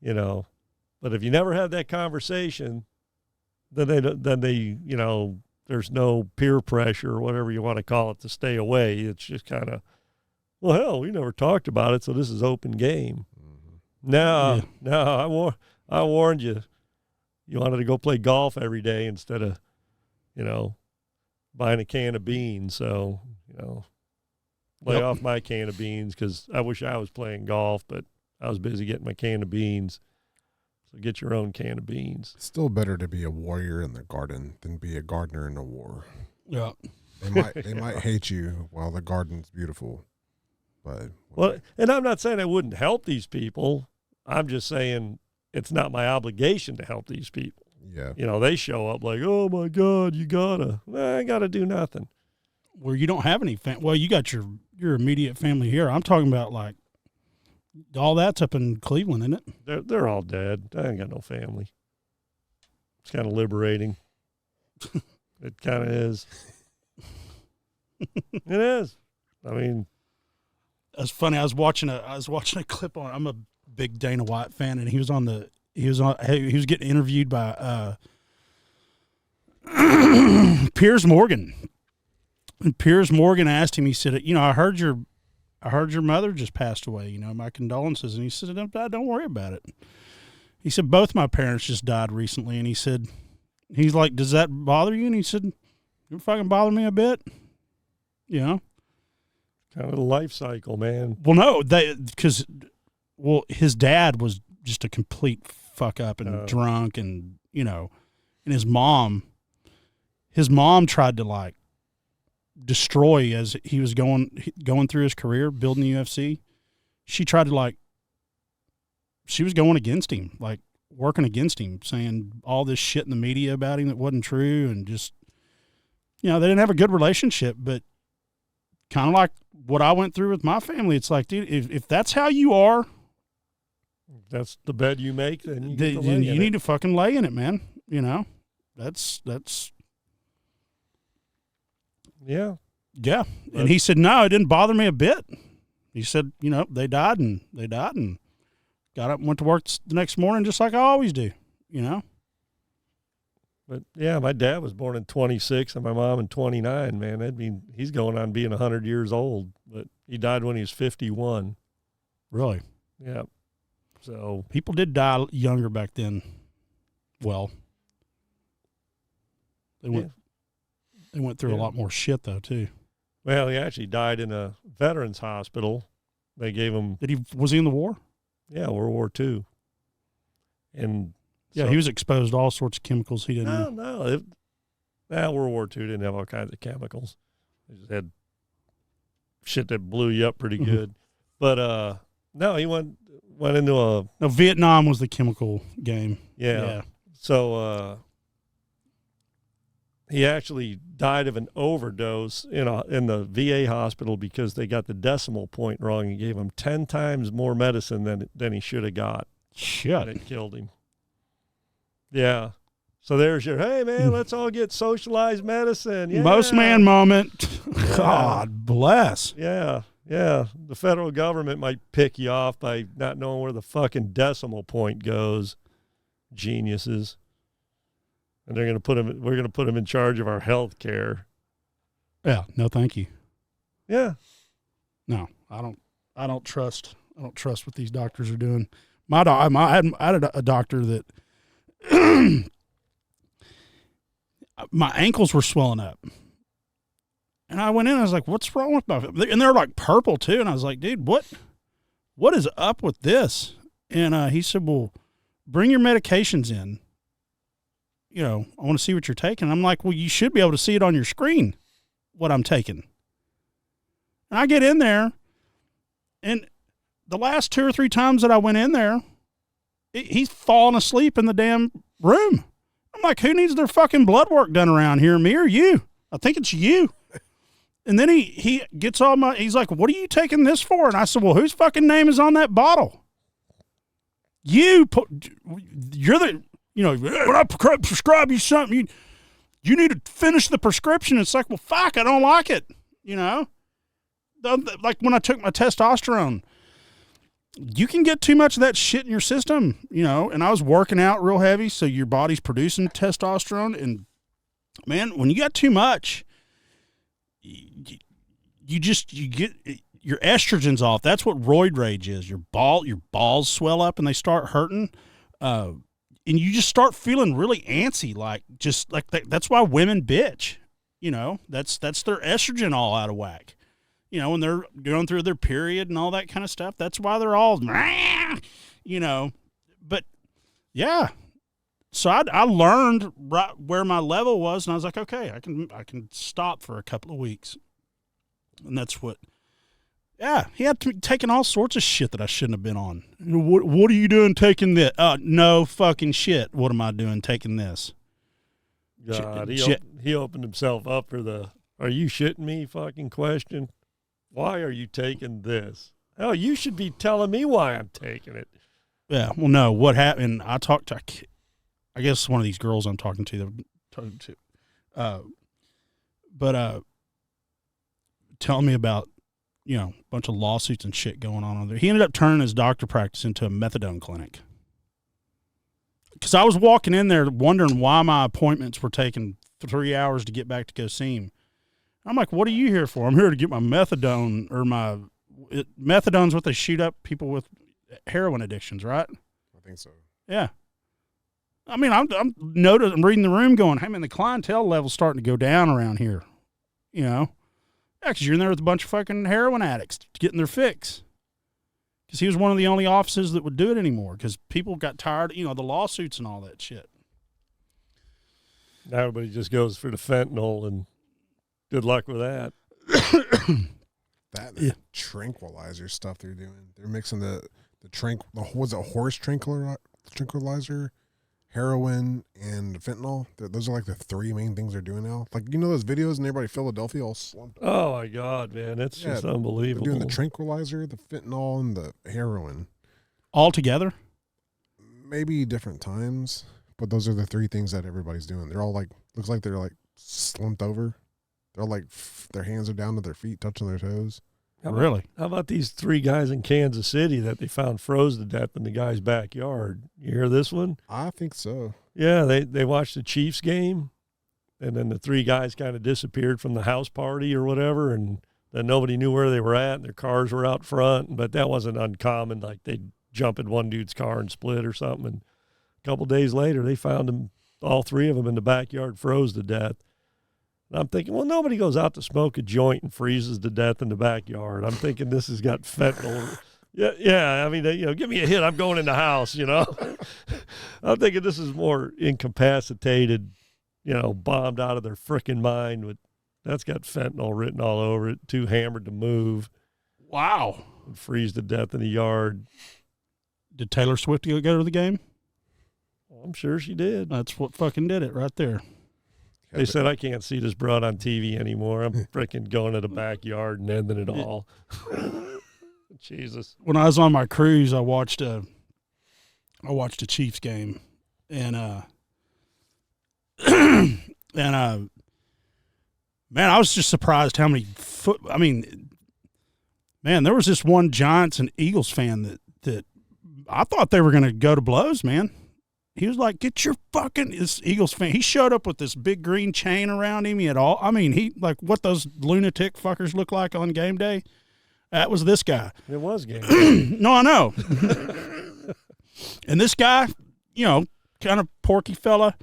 but if you never had that conversation, then they there's no peer pressure or whatever you want to call it to stay away. It's just kind of, well, hell, we never talked about it, so this is open game. Mm-hmm. No, I warned you. You wanted to go play golf every day instead of, buying a can of beans. So, lay off my can of beans, because I wish I was playing golf, but I was busy getting my can of beans. So get your own can of beans. Still better to be a warrior in the garden than be a gardener in a war. Yeah. They might hate you while the garden's beautiful. But and I'm not saying I wouldn't help these people. I'm just saying it's not my obligation to help these people. Yeah. They show up like, oh my God, you gotta. I ain't gotta do nothing. Well, you don't have any well, you got your immediate family here. I'm talking about like all that's up in Cleveland, isn't it? They're all dead. I ain't got no family. It's kind of liberating. It kind of is. It is. I mean, it's funny. I was watching a clip on. I'm a big Dana White fan, and he was getting interviewed by Piers Morgan. And Piers Morgan asked him, he said, I heard your mother just passed away, my condolences. And he said, don't worry about it. He said, both my parents just died recently. And he's like, does that bother you? And he said, it fucking bother me a bit. Kind of the life cycle, man. Well, no, because his dad was just a complete fuck up and drunk, and and his mom tried to like destroy as he was going through his career building the UFC. She tried to she was going against him, like working against him, saying all this shit in the media about him that wasn't true, and just they didn't have a good relationship. But kind of like what I went through with my family, it's like, dude, if that's how you are, that's the bed you make, then you need to fucking lay in it, man. That's yeah. And he said, no, it didn't bother me a bit. He said, they died and got up and went to work the next morning just like I always do, But yeah, my dad was born in 26 and my mom in 29, man. That'd mean he's going on being 100 years old, but he died when he was 51. Really? Yeah. So people did die younger back then. Well, they went through a lot more shit though too. Well, he actually died in a veterans hospital. They gave him. Was he in the war? Yeah, World War II. And yeah, he was exposed to all sorts of chemicals he didn't know. World War II didn't have all kinds of chemicals. They just had shit that blew you up pretty good. But no, he went into a. No, Vietnam was the chemical game. Yeah. So he actually died of an overdose in the VA hospital because they got the decimal point wrong and gave him 10 times more medicine than he should have got. Shit. And it killed him. Yeah. So there's your, hey, man, let's all get socialized medicine. Yeah. Most man moment. God bless. Yeah. Yeah. The federal government might pick you off by not knowing where the fucking decimal point goes. Geniuses. And we're going to put him in charge of our health care. Yeah. No, thank you. Yeah. No, I don't trust what these doctors are doing. I had a doctor that my ankles were swelling up. And I went in and I was like, what's wrong with my, and they're like purple too. And I was like, dude, what is up with this? And he said, well, bring your medications in. I want to see what you're taking. I'm like, well, you should be able to see it on your screen, what I'm taking. And I get in there, and the last 2 or 3 times that I went in there, he's falling asleep in the damn room. I'm like, who needs their fucking blood work done around here, me or you? I think it's you. And then he gets he's like, what are you taking this for? And I said, well, whose fucking name is on that bottle? You're the, when I prescribe you something, you need to finish the prescription. It's like, well, fuck, I don't like it. Like when I took my testosterone, you can get too much of that shit in your system, and I was working out real heavy. So your body's producing testosterone. And man, when you got too much, you get your estrogen's off. That's what roid rage is. Your balls swell up and they start hurting. And you just start feeling really antsy, that's why women bitch. That's their estrogen all out of whack. When they're going through their period and all that kind of stuff, that's why they're all, But yeah, so I learned right where my level was, and I was like, okay, I can stop for a couple of weeks, and that's what. Yeah, he had taken all sorts of shit that I shouldn't have been on. What are you doing taking this? No fucking shit. What am I doing taking this? God, he opened himself up for the, are you shitting me fucking question? Why are you taking this? Oh, you should be telling me why I'm taking it. Yeah, well, no, what happened, I talked to, I guess one of these girls I'm talking to, telling me about, a bunch of lawsuits and shit going on there. He ended up turning his doctor practice into a methadone clinic. Because I was walking in there wondering why my appointments were taking 3 hours to get back to go see him. I'm like, what are you here for? I'm here to get my methadone, or methadone's what they shoot up people with heroin addictions, right? I think so. Yeah. I mean, I'm reading the room going, hey man, the clientele level's starting to go down around here, Yeah, because you're in there with a bunch of fucking heroin addicts getting their fix. Because he was one of the only offices that would do it anymore, because people got tired, the lawsuits and all that shit. Now everybody just goes for the fentanyl, and good luck with that. That tranquilizer stuff they're doing. They're mixing was it horse tranquilizer, heroin, and fentanyl. Those are like the 3 main things they're doing now. Like, those videos and everybody in Philadelphia all slumped up. Oh my God, man. It's just unbelievable. They're doing the tranquilizer, the fentanyl, and the heroin. All together? Maybe different times, but those are the 3 things that everybody's doing. They're all looks like they're slumped over. They're like, their hands are down to their feet, touching their toes. Really? How about these 3 guys in Kansas City that they found froze to death in the guy's backyard? You hear this one? I think so. Yeah, they watched the Chiefs game, and then the 3 guys kind of disappeared from the house party or whatever, and then nobody knew where they were at, and their cars were out front. But that wasn't uncommon. Like, they'd jump in one dude's car and split or something. And a couple days later, they found them, all 3 of them, in the backyard, froze to death. And I'm thinking, well, nobody goes out to smoke a joint and freezes to death in the backyard. I'm thinking this has got fentanyl. Yeah. I mean, give me a hit. I'm going in the house, I'm thinking this is more incapacitated, bombed out of their frickin' mind. But that's got fentanyl written all over it, too hammered to move. Wow. And freeze to death in the yard. Did Taylor Swift go to the game? I'm sure she did. That's what fucking did it right there. They said, I can't see this broad on TV anymore. I'm freaking going to the backyard and ending it all. Jesus. When I was on my cruise, I watched a Chiefs game, and man, I was just surprised how many man, there was this one Giants and Eagles fan that I thought they were going to go to blows, man. He was like, get your this Eagles fan. He showed up with this big green chain around him. He had he like what those lunatic fuckers look like on game day. That was this guy. It was game day. No, I know. And this guy, kind of porky fella,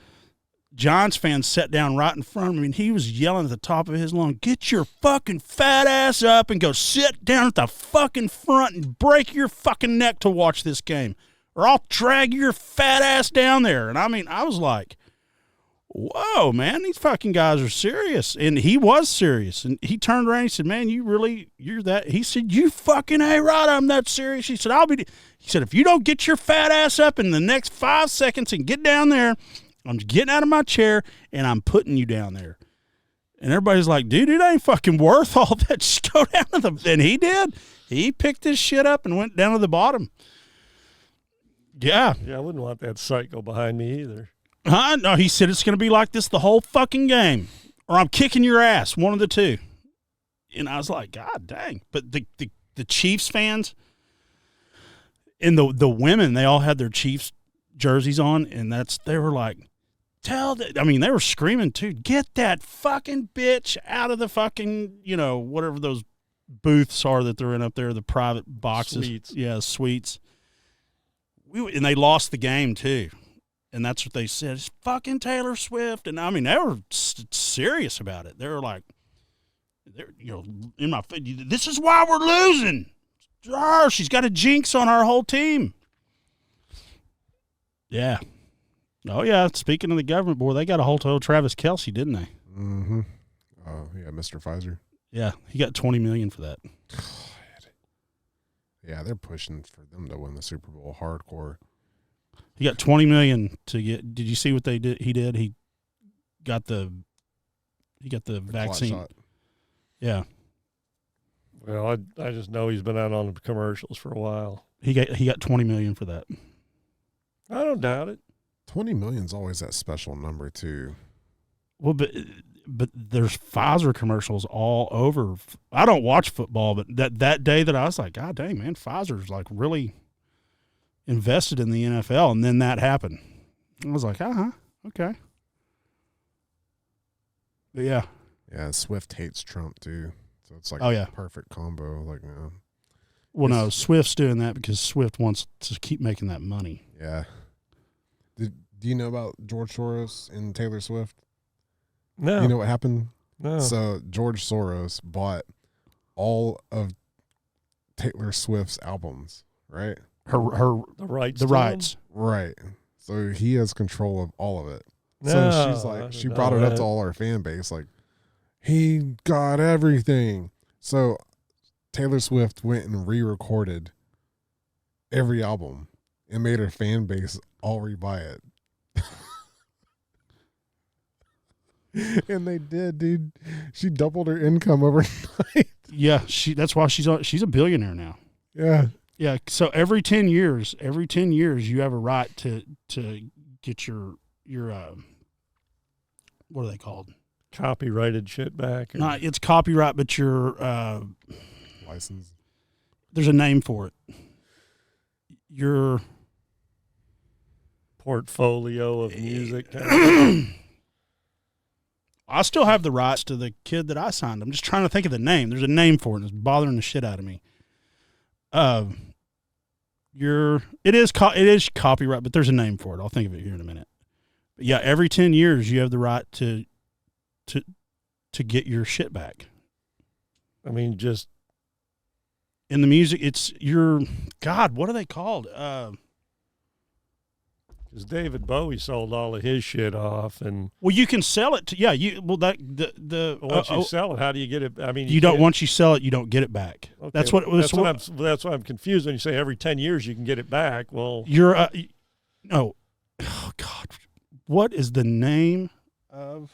Giants fan sat down right in front of me, and he was yelling at the top of his lungs, get your fucking fat ass up and go sit down at the fucking front and break your fucking neck to watch this game, or I'll drag your fat ass down there. And I was like, whoa, man, these fucking guys are serious. And he was serious. And he turned around and he said, man, you're that. He said, you fucking A-Rod, I'm that serious. He said, he said, if you don't get your fat ass up in the next 5 seconds and get down there, I'm getting out of my chair and I'm putting you down there. And everybody's like, dude, it ain't fucking worth all that. Just go down to the, and he did. He picked his shit up and went down to the bottom. Yeah. Yeah, I wouldn't want that psycho behind me either. No, he said it's going to be like this the whole fucking game, or I'm kicking your ass, one of the two. And I was like, God dang. But the Chiefs fans and the women, they all had their Chiefs jerseys on, and they were like, they were screaming too, get that fucking bitch out of the fucking, whatever those booths are that they're in up there, the private boxes. Suites. Yeah, suites. And they lost the game too. And that's what they said. It's fucking Taylor Swift. And they were serious about it. They were like, in my face, this is why we're losing. She's got a jinx on our whole team. Yeah. Oh, yeah. Speaking of the government, boy, they got a hold of Travis Kelce, didn't they? Mm-hmm. Oh, yeah, Mr. Pfizer. Yeah, he got $20 million for that. God. Yeah, they're pushing for them to win the Super Bowl hardcore. He got $20 million to get. Did you see what they did? He did. He got the vaccine. Shot. Yeah. Well, I just know he's been out on the commercials for a while. He got $20 million for that. I don't doubt it. 20 million is always that special number too. Well, but there's Pfizer commercials all over. I don't watch football, but that day that I was like, God dang, man, Pfizer's like really invested in the NFL, and then that happened. I was like, okay. But yeah. Yeah, Swift hates Trump too. So it's like a perfect combo. Like, Well, no, Swift's doing that because Swift wants to keep making that money. Yeah. Do you know about George Soros and Taylor Swift? No. You know what happened? No. So George Soros bought all of Taylor Swift's albums, right? The rights. Right. So he has control of all of it. No, So she's like, she brought it up to all our fan base, like, he got everything. So Taylor Swift went and re-recorded every album and made her fan base all rebuy it. And they did, dude. She doubled her income overnight. Yeah, that's why she's a billionaire now. Yeah. Yeah, so every 10 years you have a right to get your what are they called? Copyrighted shit back. Not it's copyright, but your license. There's a name for it. Your portfolio of music. I still have the rights to the kid that I signed. I'm just trying to think of the name. There's a name for it, and it's bothering the shit out of me. It is copyright, but there's a name for it. I'll think of it here in a minute. But yeah, every 10 years you have the right to get your shit back. I mean, just in the music, it's your God. What are they called? Because David Bowie sold all of his shit off, and well, you can sell it to once you sell it, how do you get it? I mean, once you sell it, you don't get it back. Okay, that's why I'm confused when you say every 10 years you can get it back. Well, you're oh God, what is the name of?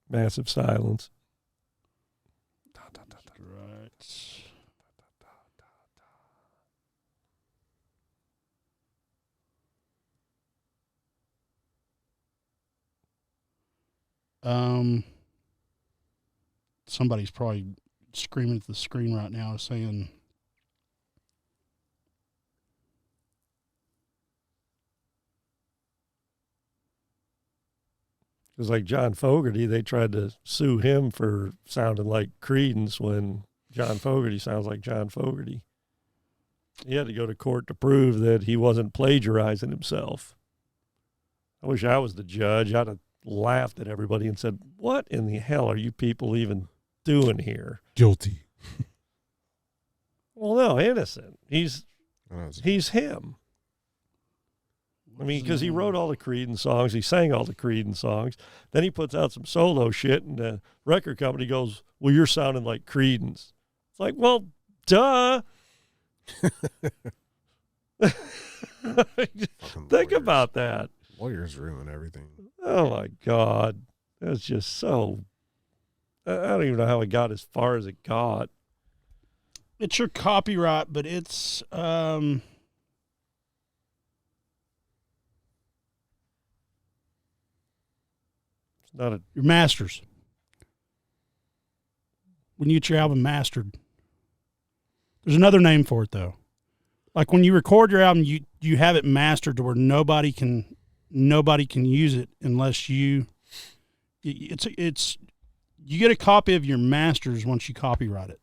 Massive silence. Right. Somebody's probably screaming at the screen right now saying, Because like John Fogerty, they tried to sue him for sounding like Creedence when John Fogerty sounds like John Fogerty. He had to go to court to prove that he wasn't plagiarizing himself. I wish I was the judge. I'd have laughed at everybody and said, what in the hell are you people even doing here? Guilty. Well, no, innocent. He's him. I mean, because he wrote all the Creedence songs. He sang all the Creedence songs. Then he puts out some solo shit, and the record company goes, well, you're sounding like Creedence. It's like, well, duh. Think about that. Lawyers ruin everything. Oh, my God. That's just so... I don't even know how it got as far as it got. It's your copyright, but it's... Not your masters. When you get your album mastered. There's another name for it though. Like when you record your album, you have it mastered to where nobody can use it unless you you get a copy of your masters once you copyright it.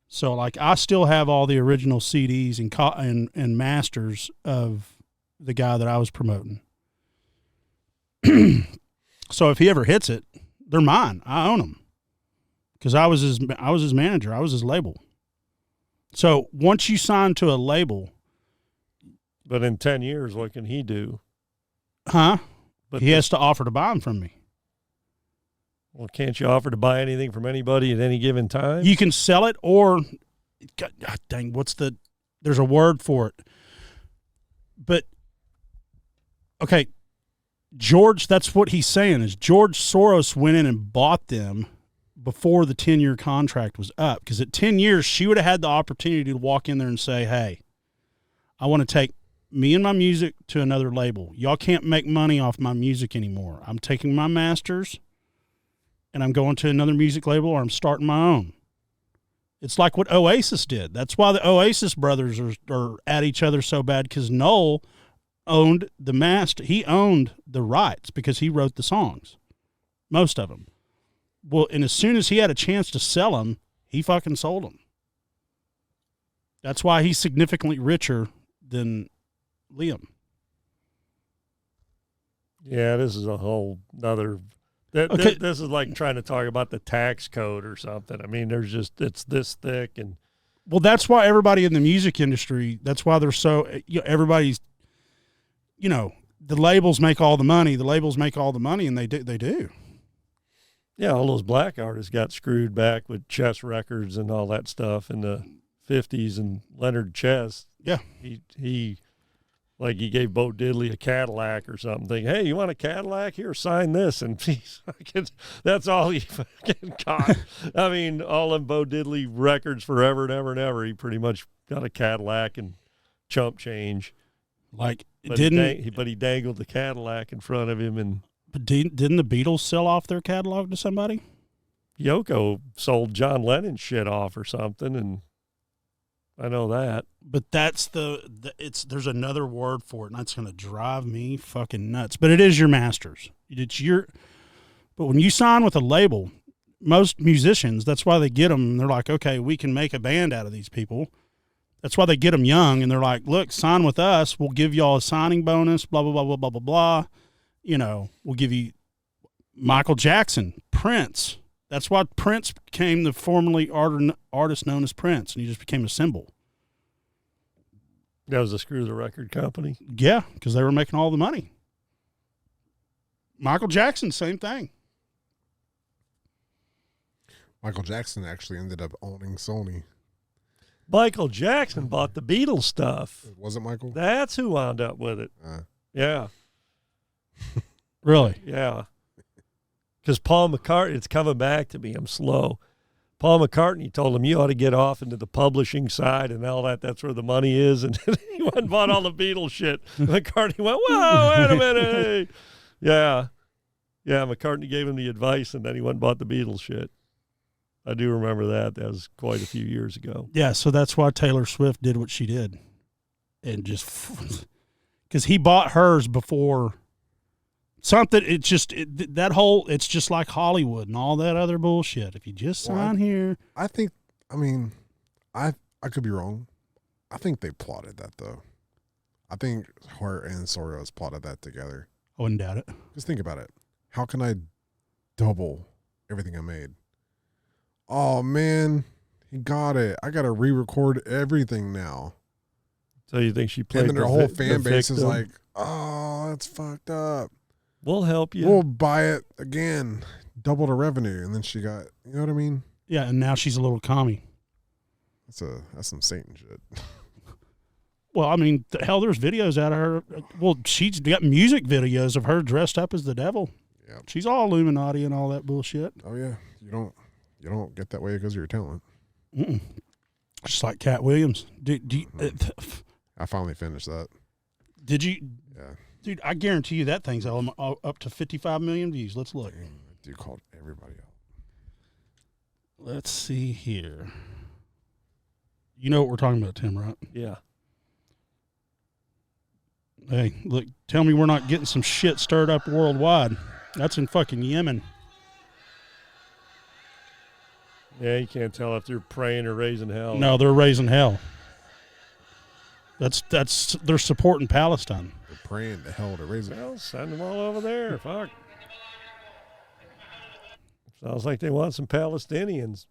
So like I still have all the original CDs and masters of the guy that I was promoting. So if he ever hits it, they're mine. I own them because I was his manager. I was his label. So once you sign to a label, but in 10 years, what can he do? Huh? But he has to offer to buy them from me. Well, can't you offer to buy anything from anybody at any given time? You can sell it, or God dang, there's a word for it. But okay. George, that's what he's saying is George Soros went in and bought them before the 10-year contract was up. Because at 10 years, she would have had the opportunity to walk in there and say, hey, I want to take me and my music to another label. Y'all can't make money off my music anymore. I'm taking my masters and I'm going to another music label or I'm starting my own. It's like what Oasis did. That's why the Oasis brothers are at each other so bad because Noel owned the master. He owned the rights because he wrote the songs, most of them. Well, and as soon as he had a chance to sell them, he fucking sold them. That's why he's significantly richer than Liam. Yeah, this is a whole nother. This is like trying to talk about the tax code or something. I mean, it's this thick and. Well, that's why everybody in the music industry. That's why they're so. Everybody's. The labels make all the money. The labels make all the money, and they do. Yeah, all those black artists got screwed back with Chess Records and all that stuff in the 50s, and Leonard Chess. Yeah. He gave Bo Diddley a Cadillac or something. Hey, you want a Cadillac? Here, sign this. And that's all he fucking got. I mean, all them Bo Diddley records forever and ever and ever. He pretty much got a Cadillac and chump change. Like, But didn't he dangled the Cadillac in front of him, and didn't the Beatles sell off their catalog to somebody? Yoko sold John Lennon shit off or something, and I know that. But that's there's another word for it, and that's going to drive me fucking nuts. But it is your masters. But when you sign with a label, most musicians, that's why they get them. They're like, okay, we can make a band out of these people. That's why they get them young, and they're like, look, sign with us. We'll give y'all a signing bonus, blah, blah, blah, blah, blah, blah, blah. You know, we'll give you Michael Jackson, Prince. That's why Prince became the formerly artist known as Prince, and he just became a symbol. That was the Screw the Record Company. Yeah, because they were making all the money. Michael Jackson, same thing. Michael Jackson actually ended up owning Sony. Michael Jackson bought the Beatles stuff. Was it Michael? That's who wound up with it. Yeah. Really? Yeah. Because Paul McCartney, it's coming back to me. I'm slow. Paul McCartney told him, you ought to get off into the publishing side and all that. That's where the money is. And he went and bought all the Beatles shit. McCartney went, whoa, wait a minute. Hey. Yeah. Yeah, McCartney gave him the advice, and then he went and bought the Beatles shit. I do remember that. That was quite a few years ago. Yeah, so that's why Taylor Swift did what she did. And just because he bought hers before something, it's just it's just like Hollywood and all that other bullshit. If you just sign here. I could be wrong. I think they plotted that, though. I think her and Soros plotted that together. I wouldn't doubt it. Just think about it. How can I double everything I made? Oh, man, he got it. I got to re-record everything now. So you think she played and then their whole fan base is like, oh, that's fucked up. We'll help you. We'll buy it again. Double the revenue. And then she got, you know what I mean? Yeah, and now she's a little commie. That's some Satan shit. Well, I mean, hell, there's videos out of her. Well, she's got music videos of her dressed up as the devil. Yeah. She's all Illuminati and all that bullshit. Oh, yeah. You don't get that way because of your talent. Mm-mm. Just like Cat Williams. I finally finished that. Did you? Yeah. Dude, I guarantee you that thing's up to 55 million views. Let's look. Dude called everybody out. Let's see here. You know what we're talking about, Tim, right? Yeah. Hey, look, tell me we're not getting some shit stirred up worldwide. That's in fucking Yemen. Yeah, you can't tell if they're praying or raising hell. No, they're raising hell. That's they're supporting Palestine. They're praying to hell to raise it. Well, send them all over there. Fuck. Sounds like they want some Palestinians.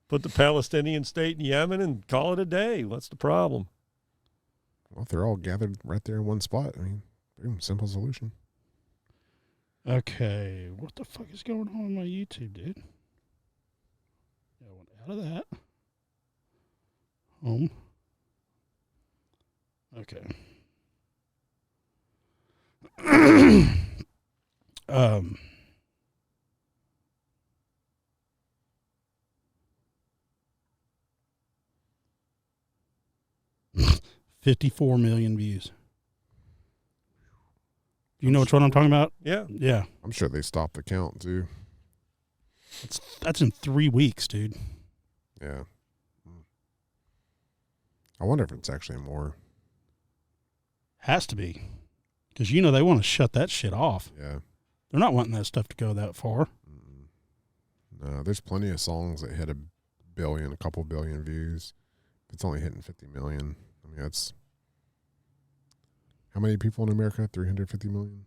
Put the Palestinian state in Yemen and call it a day. What's the problem? Well, if they're all gathered right there in one spot, I mean, boom, simple solution. Okay, what the fuck is going on my YouTube, dude? Yeah, I went out of that. Home. Okay. um. 54 million views. Do you know which one I'm talking about? Yeah. Yeah. I'm sure they stopped the count, too. That's in 3 weeks, dude. Yeah. I wonder if it's actually more. Has to be. Because, they want to shut that shit off. Yeah. They're not wanting that stuff to go that far. No, there's plenty of songs that hit a couple billion views. It's only hitting 50 million. I mean, that's how many people in America? 350 million?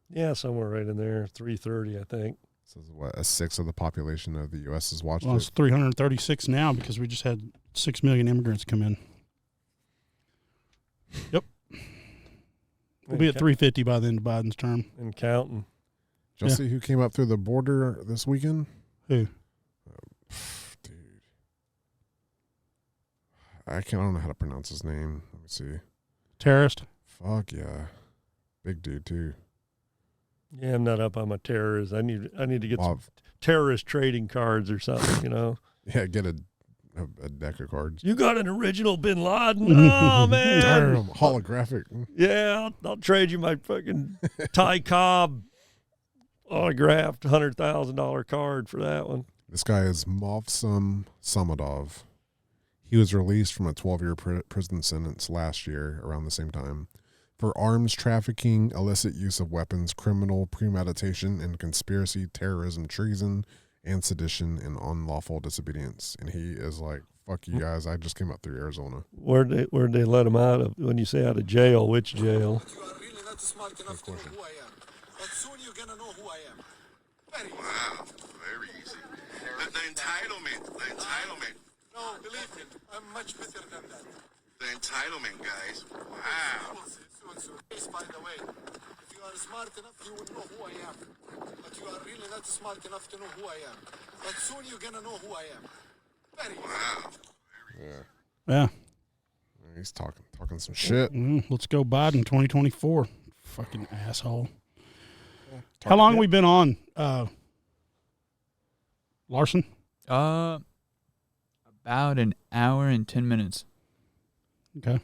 Yeah, somewhere right in there. 330, I think. So what, a sixth of the population of the U.S. has watched Well, it? it's 336 now because we just had 6 million immigrants come in. Yep. We'll be at 350 by the end of Biden's term. And counting. Did y'all see who came up through the border this weekend? Who? Dude. I don't know how to pronounce his name. Let me see. Terrorist? Fuck yeah. Big dude, too. Yeah, I'm not up on my terrorists. I need to get some terrorist trading cards or something, Yeah, get a a deck of cards. You got an original Bin Laden? Oh, man. Damn, holographic. Yeah, I'll trade you my fucking Ty Cobb autographed $100,000 card for that one. This guy is Movsum Samadov. He was released from a 12-year prison sentence last year around the same time for arms trafficking, illicit use of weapons, criminal premeditation, and conspiracy, terrorism, treason, and sedition, and unlawful disobedience. And he is like, fuck you guys, I just came up through Arizona. Where'd they let him out of? When you say out of jail, which jail? You are really not smart enough to know who I am. But soon you're gonna know who I am. Very Wow, very easy. The entitlement. No, believe me, I'm much better than that. The entitlement, guys. Wow. Soon. By the way, if you are smart enough, you will know who I am. But you are really not smart enough to know who I am. But soon you're gonna know who I am. Very Wow. Yeah. He's talking some shit. Let's go Biden 2024. Fucking asshole. How long have we been on, Larson? About an hour and 10 minutes. Okay. I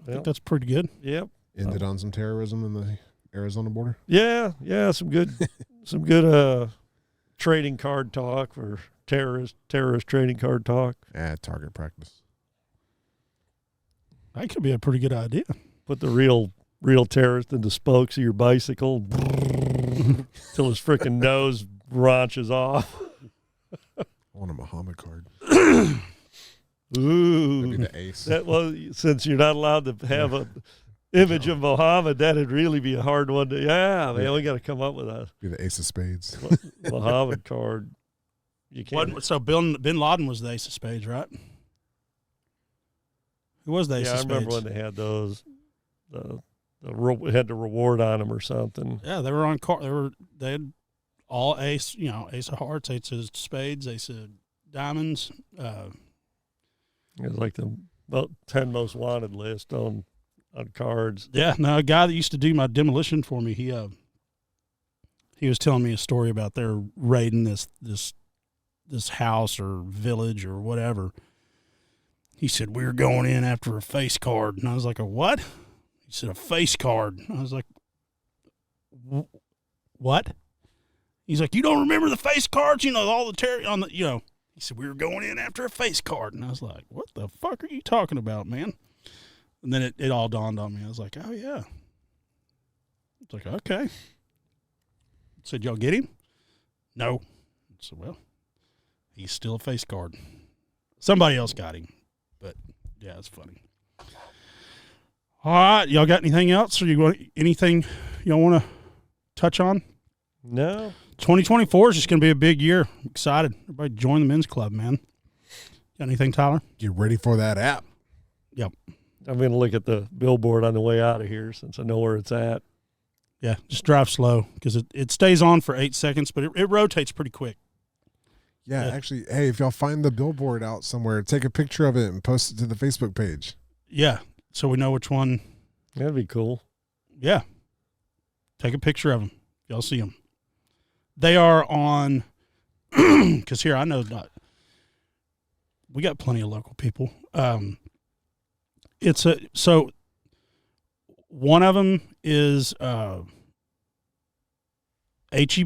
Well, think that's pretty good. Yep. Ended on some terrorism in the Arizona border. Yeah, some good trading card talk for terrorist trading card talk. Target practice. That could be a pretty good idea. Put the real terrorist in the spokes of your bicycle till his freaking nose raunches off. I want a Muhammad card. Ooh, That'd be the ace. that was, since you're not allowed to have an image of Muhammad, that'd really be a hard one to. Yeah, man, we got to come up with a Be the ace of spades. Muhammad card. You can't. So Bin Laden was the ace of spades, right? Who was the ace Yeah, of I spades? remember when they had those. Had the reward on them or something. Yeah, they were on they had all ace, ace of hearts, ace of spades, ace of diamonds. It was like the about 10 most wanted list on cards. Yeah, no, a guy that used to do my demolition for me, he was telling me a story about they're raiding this house or village or whatever. He said, we were going in after a face card. And I was like, a what? He said, a face card. I was like, what? He's like, you don't remember the face cards? All the on the, He said, we were going in after a face card. And I was like, what the fuck are you talking about, man? And then it all dawned on me. I was like, oh, yeah. It's like, okay. Said, y'all get him? No. I said, well, he's still a face card. Somebody else got him. But, yeah, it's funny. All right. Y'all got anything else? Or anything y'all want to touch on? No. 2024 is just going to be a big year. I'm excited. Everybody join the men's club, man. Got anything, Tyler? Get ready for that app. Yep. I'm going to look at the billboard on the way out of here since I know where it's at. Yeah, just drive slow because it stays on for 8 seconds, but it rotates pretty quick. Yeah, actually, hey, if y'all find the billboard out somewhere, take a picture of it and post it to the Facebook page. Yeah, so we know which one. That'd be cool. Yeah. Take a picture of them. Y'all see them. They are on, because here I know not. We got plenty of local people. So one of them is HEB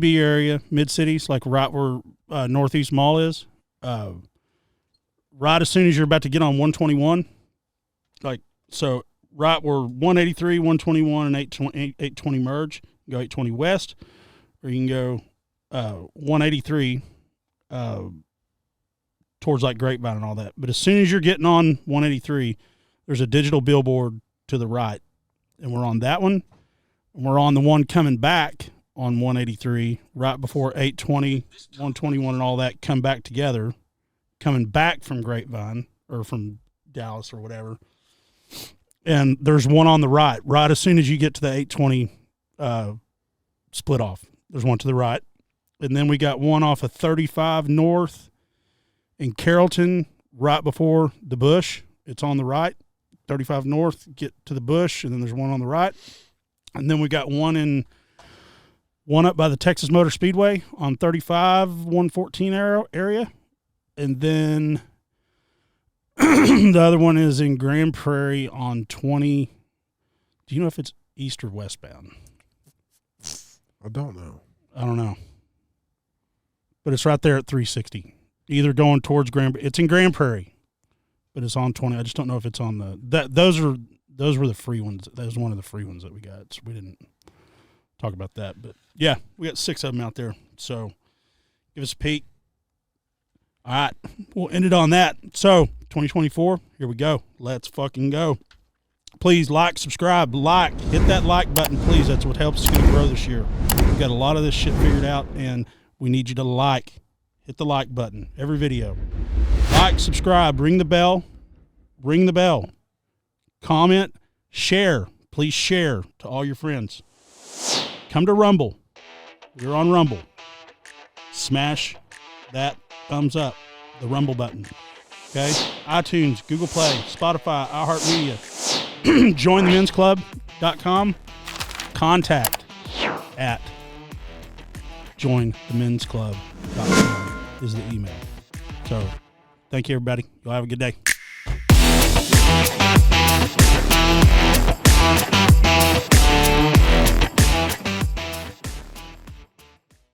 area, mid cities, like right where Northeast Mall is. Right as soon as you're about to get on 121, so right where 183, 121, and 820 merge, you go 820 west, or you can go 183 towards like Grapevine and all that. But as soon as you're getting on 183, there's a digital billboard to the right, and we're on that one. And we're on the one coming back on 183 right before 820, 121, and all that come back together, coming back from Grapevine or from Dallas or whatever. And there's one on the right as soon as you get to the 820 split off. There's one to the right. And then we got one off of 35 North in Carrollton right before the Bush. It's on the right. 35 North, get to the Bush, and then there's one on the right. And then we got one up by the Texas Motor Speedway on 35, 114 area. And then The other one is in Grand Prairie on 20. Do you know if it's east or westbound? I don't know. I don't know. But it's right there at 360. Either going towards it's in Grand Prairie, but it's on 20. I just don't know if it's on those were the free ones. That was one of the free ones that we got. So we didn't talk about that. But yeah, we got 6 of them out there. So give us a peek. All right. We'll end it on that. So 2024, here we go. Let's fucking go. Please like, subscribe, hit that like button, please. That's what helps us get to grow this year. We've got a lot of this shit figured out, and we need you to hit the like button every video. Like, subscribe, ring the bell, comment, share. Please share to all your friends. Come to Rumble. We're on Rumble. Smash that thumbs up, the Rumble button. Okay? iTunes, Google Play, Spotify, iHeartMedia. Join the men's club.com. Contact at jointhemensclub.com is the email. So thank you, everybody. You'll have a good day.